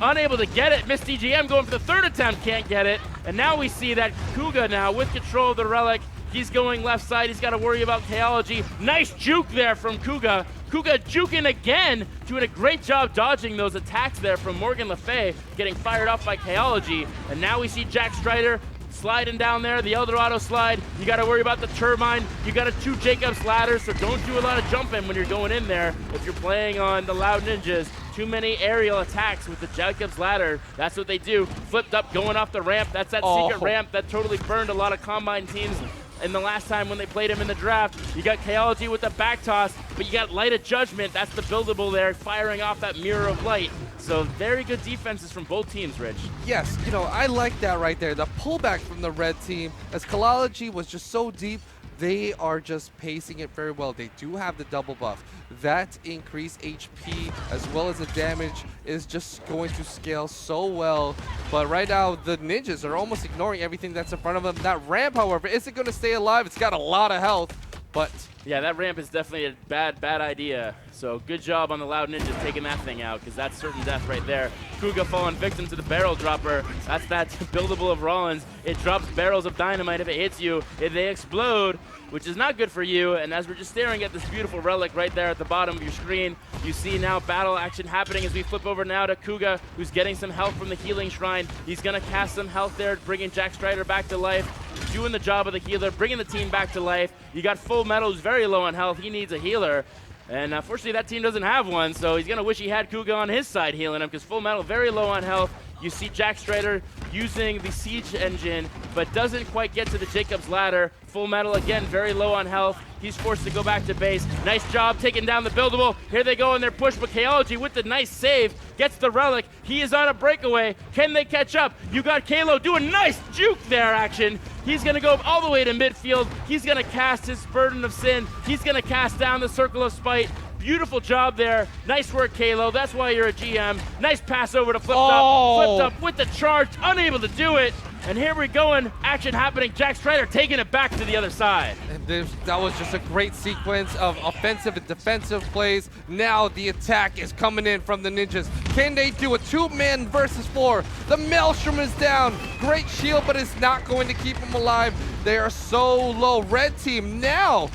unable to get it. Miss DGM going for the third attempt, can't get it. And now we see that Kuga now with control of the relic. He's going left side. He's got to worry about Kayology. Nice juke there from Kuga. Kuga juking again, doing a great job dodging those attacks there from Morgan Le Fay, getting fired off by Kayology. And now we see Jack Strider sliding down there, the Eldorado slide. You got to worry about the turbine. You got a 2 Jacobs ladders, so don't do a lot of jumping when you're going in there. If you're playing on the Loud Ninjas, too many aerial attacks with the Jacobs ladder. That's what they do. Flipped up, going off the ramp. That's that secret ramp that totally burned a lot of Combine teams. And the last time when they played him in the draft, you got Kayology with the back toss, but you got Light of Judgment. That's the buildable there, firing off that Mirror of Light. So very good defenses from both teams, Rich.
Yes, you know, I like that right there. The pullback from the red team, as Kayology was just so deep, they are just pacing it very well. They do have the double buff. That increased HP as well as the damage is just going to scale so well. But right now, the Ninjas are almost ignoring everything that's in front of them. That ramp, however, isn't going to stay alive. It's got a lot of health, but
yeah, that ramp is definitely a bad idea. So good job on the Loud Ninjas taking that thing out, because that's certain death right there. Kuga falling victim to the barrel dropper. That's that buildable of Rollins. It drops barrels of dynamite if it hits you. If they explode, which is not good for you. And as we're just staring at this beautiful relic right there at the bottom of your screen, you see now battle action happening as we flip over now to Kuga, who's getting some health from the healing shrine. He's going to cast some health there, bringing Jack Strider back to life, doing the job of the healer, bringing the team back to life. You got Full Metal, who's very low on health. He needs a healer. And unfortunately, that team doesn't have one, so he's going to wish he had Kuga on his side healing him, because Full Metal very low on health. You see Jack Strider using the Siege engine, but doesn't quite get to the Jacob's ladder. Full Metal, again, very low on health. He's forced to go back to base. Nice job taking down the buildable. Here they go in their push, but Kayology with the nice save gets the relic. He is on a breakaway. Can they catch up? You got Kalo doing nice juke there action. He's going to go all the way to midfield. He's going to cast his Burden of Sin. He's going to cast down the Circle of Spite. Beautiful job there. Nice work, Kalo. That's why you're a GM. Nice pass over to Flipped Up. Flipped Up with the charge, unable to do it. And here we go, in action happening. Jack Strider taking it back to the other side.
And that was just a great sequence of offensive and defensive plays. Now the attack is coming in from the Ninjas. Can they do a 2-man versus 4? The Maelstrom is down. Great shield, but it's not going to keep him alive. They are so low. Red team now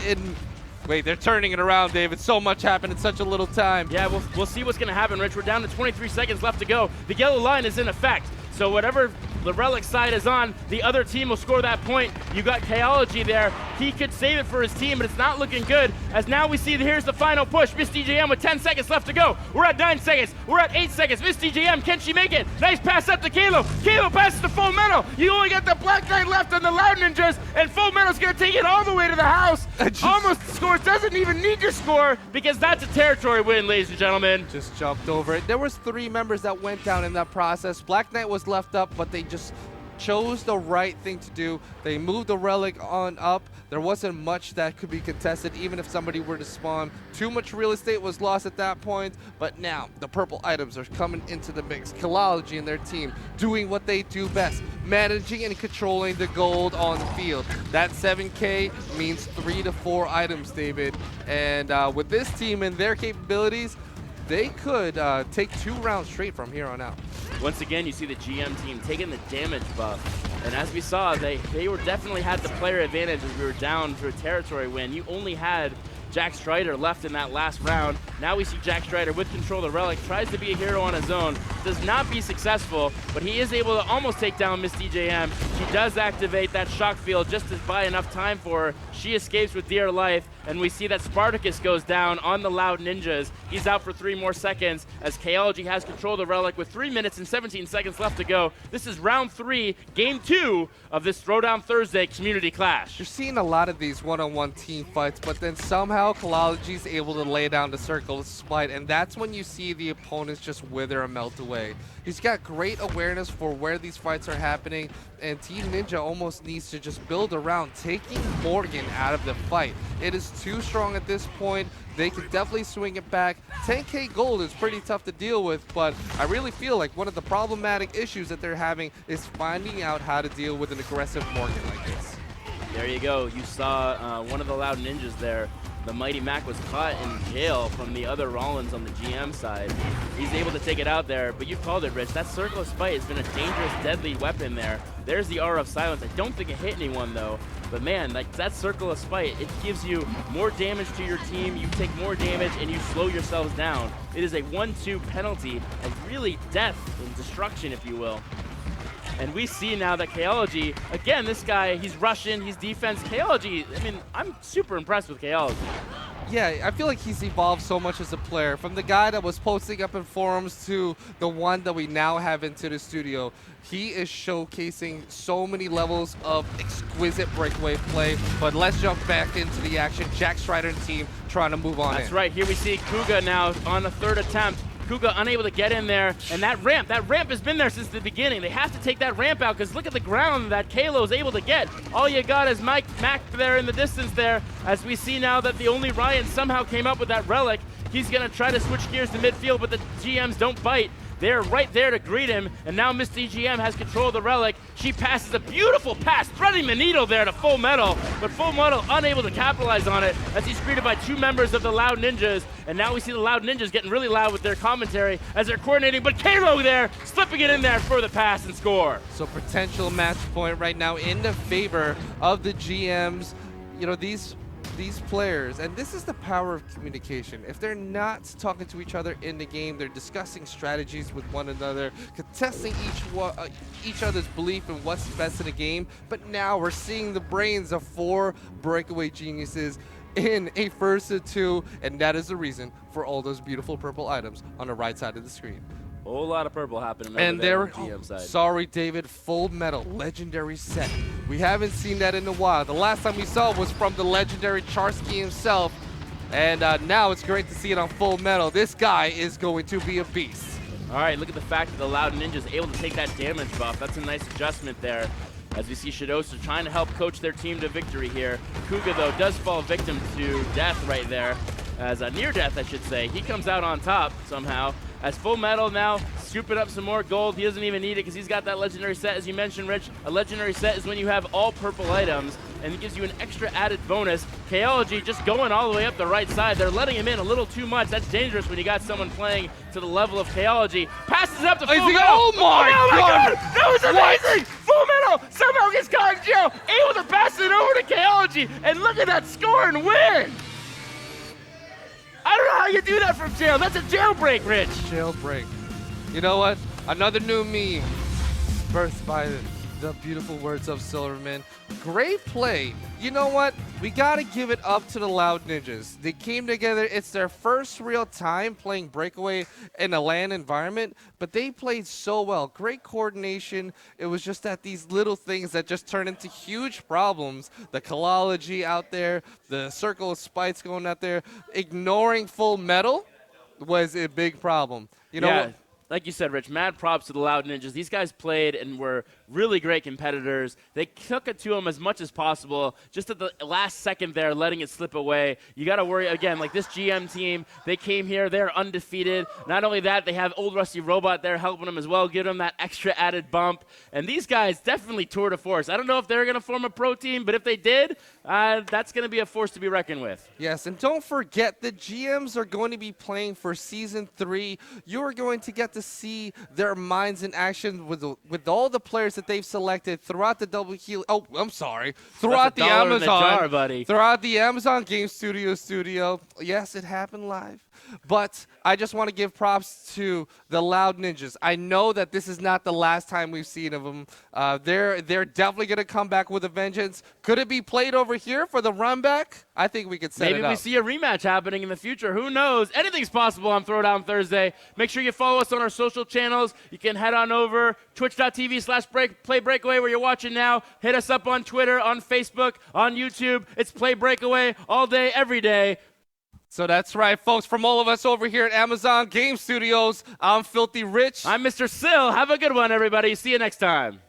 in... Wait, they're turning it around, David. So much happened in such a little time.
Yeah, we'll see what's going to happen, Rich. We're down to 23 seconds left to go. The yellow line is in effect. So whatever the Relic side is on, the other team will score that point. You got Kayology there. He could save it for his team, but it's not looking good. As now we see here's the final push. Miss DJM with 10 seconds left to go. We're at 9 seconds. We're at 8 seconds. Miss DJM, can she make it? Nice pass up to Kalo. Kalo passes to Full Metal. You only got the Black Knight left on the Loud Ninjas, and Full Metal's going to take it all the way to the house. Almost scores. Doesn't even need to score, because that's a territory win, ladies and gentlemen.
Just jumped over it. There was 3 members that went down in that process. Black Knight was left up, but they just chose the right thing to do. They moved the relic on up. There wasn't much that could be contested, even if somebody were to spawn. Too much real estate was lost at that point, but now the purple items are coming into the mix. Kayology and their team doing what they do best, managing and controlling the gold on the field. That 7K means 3 to 4 items, David. And with this team and their capabilities, they could take 2 rounds straight from here on out.
Once again, you see the GM team taking the damage buff. And as we saw, they were definitely had the player advantage as we were down for a territory win. You only had Jack Strider left in that last round. Now we see Jack Strider with control of the relic, tries to be a hero on his own, does not be successful, but he is able to almost take down Miss DJM. She does activate that shock field just to buy enough time for her. She escapes with dear life, and we see that Spartacus goes down on the Loud Ninjas. He's out for 3 more seconds as Kayology has control of the relic with 3 minutes and 17 seconds left to go. This is round 3, game 2 of this Throwdown Thursday community clash.
You're seeing a lot of these one-on-one team fights, but then somehow Kayology's able to lay down the circle of spite, and that's when you see the opponents just wither and melt away. He's got great awareness for where these fights are happening, and Team Ninja almost needs to just build around taking Morgan out of the fight. It is too strong at this point. They can definitely swing it back. 10k gold is pretty tough to deal with, but I really feel like one of the problematic issues that they're having is finding out how to deal with an aggressive Morgan like this.
There you go. You saw one of the Loud Ninjas there. The Mighty Mac was caught in jail from the other Rollins on the GM side. He's able to take it out there, but you called it, Rich. That Circle of Spite has been a dangerous, deadly weapon there. There's the Aura of Silence. I don't think it hit anyone, though. But man, like that Circle of Spite, it gives you more damage to your team. You take more damage, and you slow yourselves down. It is a 1-2 penalty of really death and destruction, if you will. And we see now that Kayology, again, this guy, he's Russian, he's defense. Kayology, I mean, I'm super impressed with Kayology.
Yeah, I feel like he's evolved so much as a player. From the guy that was posting up in forums to the one that we now have into the studio. He is showcasing so many levels of exquisite breakaway play. But let's jump back into the action. Jack Strider and team trying to move on in.
That's right. Here we see Kuga now on the 3rd attempt. Kuga unable to get in there, and that ramp has been there since the beginning. They have to take that ramp out because look at the ground that Kalo is able to get. All you got is Mac there in the distance there, as we see now that the only Ryan somehow came up with that relic. He's going to try to switch gears to midfield, but the GMs don't bite. They're right there to greet him, and now Miss DGM has control of the relic. She passes a beautiful pass, threading the needle there to Full Metal, but Full Metal unable to capitalize on it as he's greeted by 2 members of the Loud Ninjas, and now we see the Loud Ninjas getting really loud with their commentary as they're coordinating, but Kalo there, slipping it in there for the pass and score.
So potential match point right now in the favor of the GMs. You know, these players, and this is the power of communication. If they're not talking to each other in the game, they're discussing strategies with one another, contesting each other's belief in what's best in the game. But now we're seeing the brains of 4 breakaway geniuses in a 1st-2, and that is the reason for all those beautiful purple items on the right side of the screen.
Whole lot of purple happening over
And
there
there,
on the GM side.
sorry David, Full Metal, legendary set. We haven't seen that in a while. The last time we saw it was from the legendary Charsky himself, and now it's great to see it on Full Metal. This guy is going to be a beast.
All right, look at the fact that the Loud Ninja is able to take that damage buff. That's a nice adjustment there. As we see Shadosa trying to help coach their team to victory here. Kuga, though, does fall victim to death right there. As a near death, I should say. He comes out on top somehow. As Full Metal now scooping up some more gold. He doesn't even need it because he's got that legendary set, as you mentioned, Rich. A legendary set is when you have all purple items, and it gives you an extra added bonus. Kayology just going all the way up the right side. They're letting him in a little too much. That's dangerous when you got someone playing to the level of Kayology. Passes it up to Full Metal.
Oh my God!
That was amazing! Full Metal somehow gets caught in jail, able to pass it over to Kayology, and look at that score and win! I don't know how you do that from jail. That's a jailbreak, Rich.
Jailbreak. You know what? Another new meme birthed by the beautiful words of Silverman. Great play. You know what? We got to give it up to the Loud Ninjas. They came together. It's their first real time playing Breakaway in a LAN environment, but they played so well. Great coordination. It was just that these little things that just turned into huge problems. The Kayology out there, the Circle of Spites going out there, ignoring Full Metal was a big problem. You know what?
Like you said, Rich, mad props to the Loud Ninjas. These guys played and were really great competitors. They took it to them as much as possible. Just at the last second there, letting it slip away. You got to worry, again, like this GM team, they came here, they're undefeated. Not only that, they have Old Rusty Robot there helping them as well, give them that extra added bump. And these guys definitely tour de force. I don't know if they're going to form a pro team, but if they did, that's going to be a force to be reckoned with.
Yes, and don't forget the GMs are going to be playing for Season 3. You are going to get to see their minds in action with all the players that they've selected throughout the double heel. Oh, I'm sorry. Throughout the
$1 in the
Amazon,
jar, buddy.
throughout the Amazon Game Studio. Yes, it happened live. But I just want to give props to the Loud Ninjas. I know that this is not the last time we've seen of them. They're definitely going to come back with a vengeance. Could it be played over here for the run back? I think we could set it up.
Maybe we see a rematch happening in the future. Who knows? Anything's possible on Throwdown Thursday. Make sure you follow us on our social channels. You can head on over twitch.tv/Play Breakaway where you're watching now. Hit us up on Twitter, on Facebook, on YouTube. It's Play Breakaway all day, every day.
So that's right, folks. From all of us over here at Amazon Game Studios, I'm Filthy Rich.
I'm Mr. Sill. Have a good one, everybody. See you next time.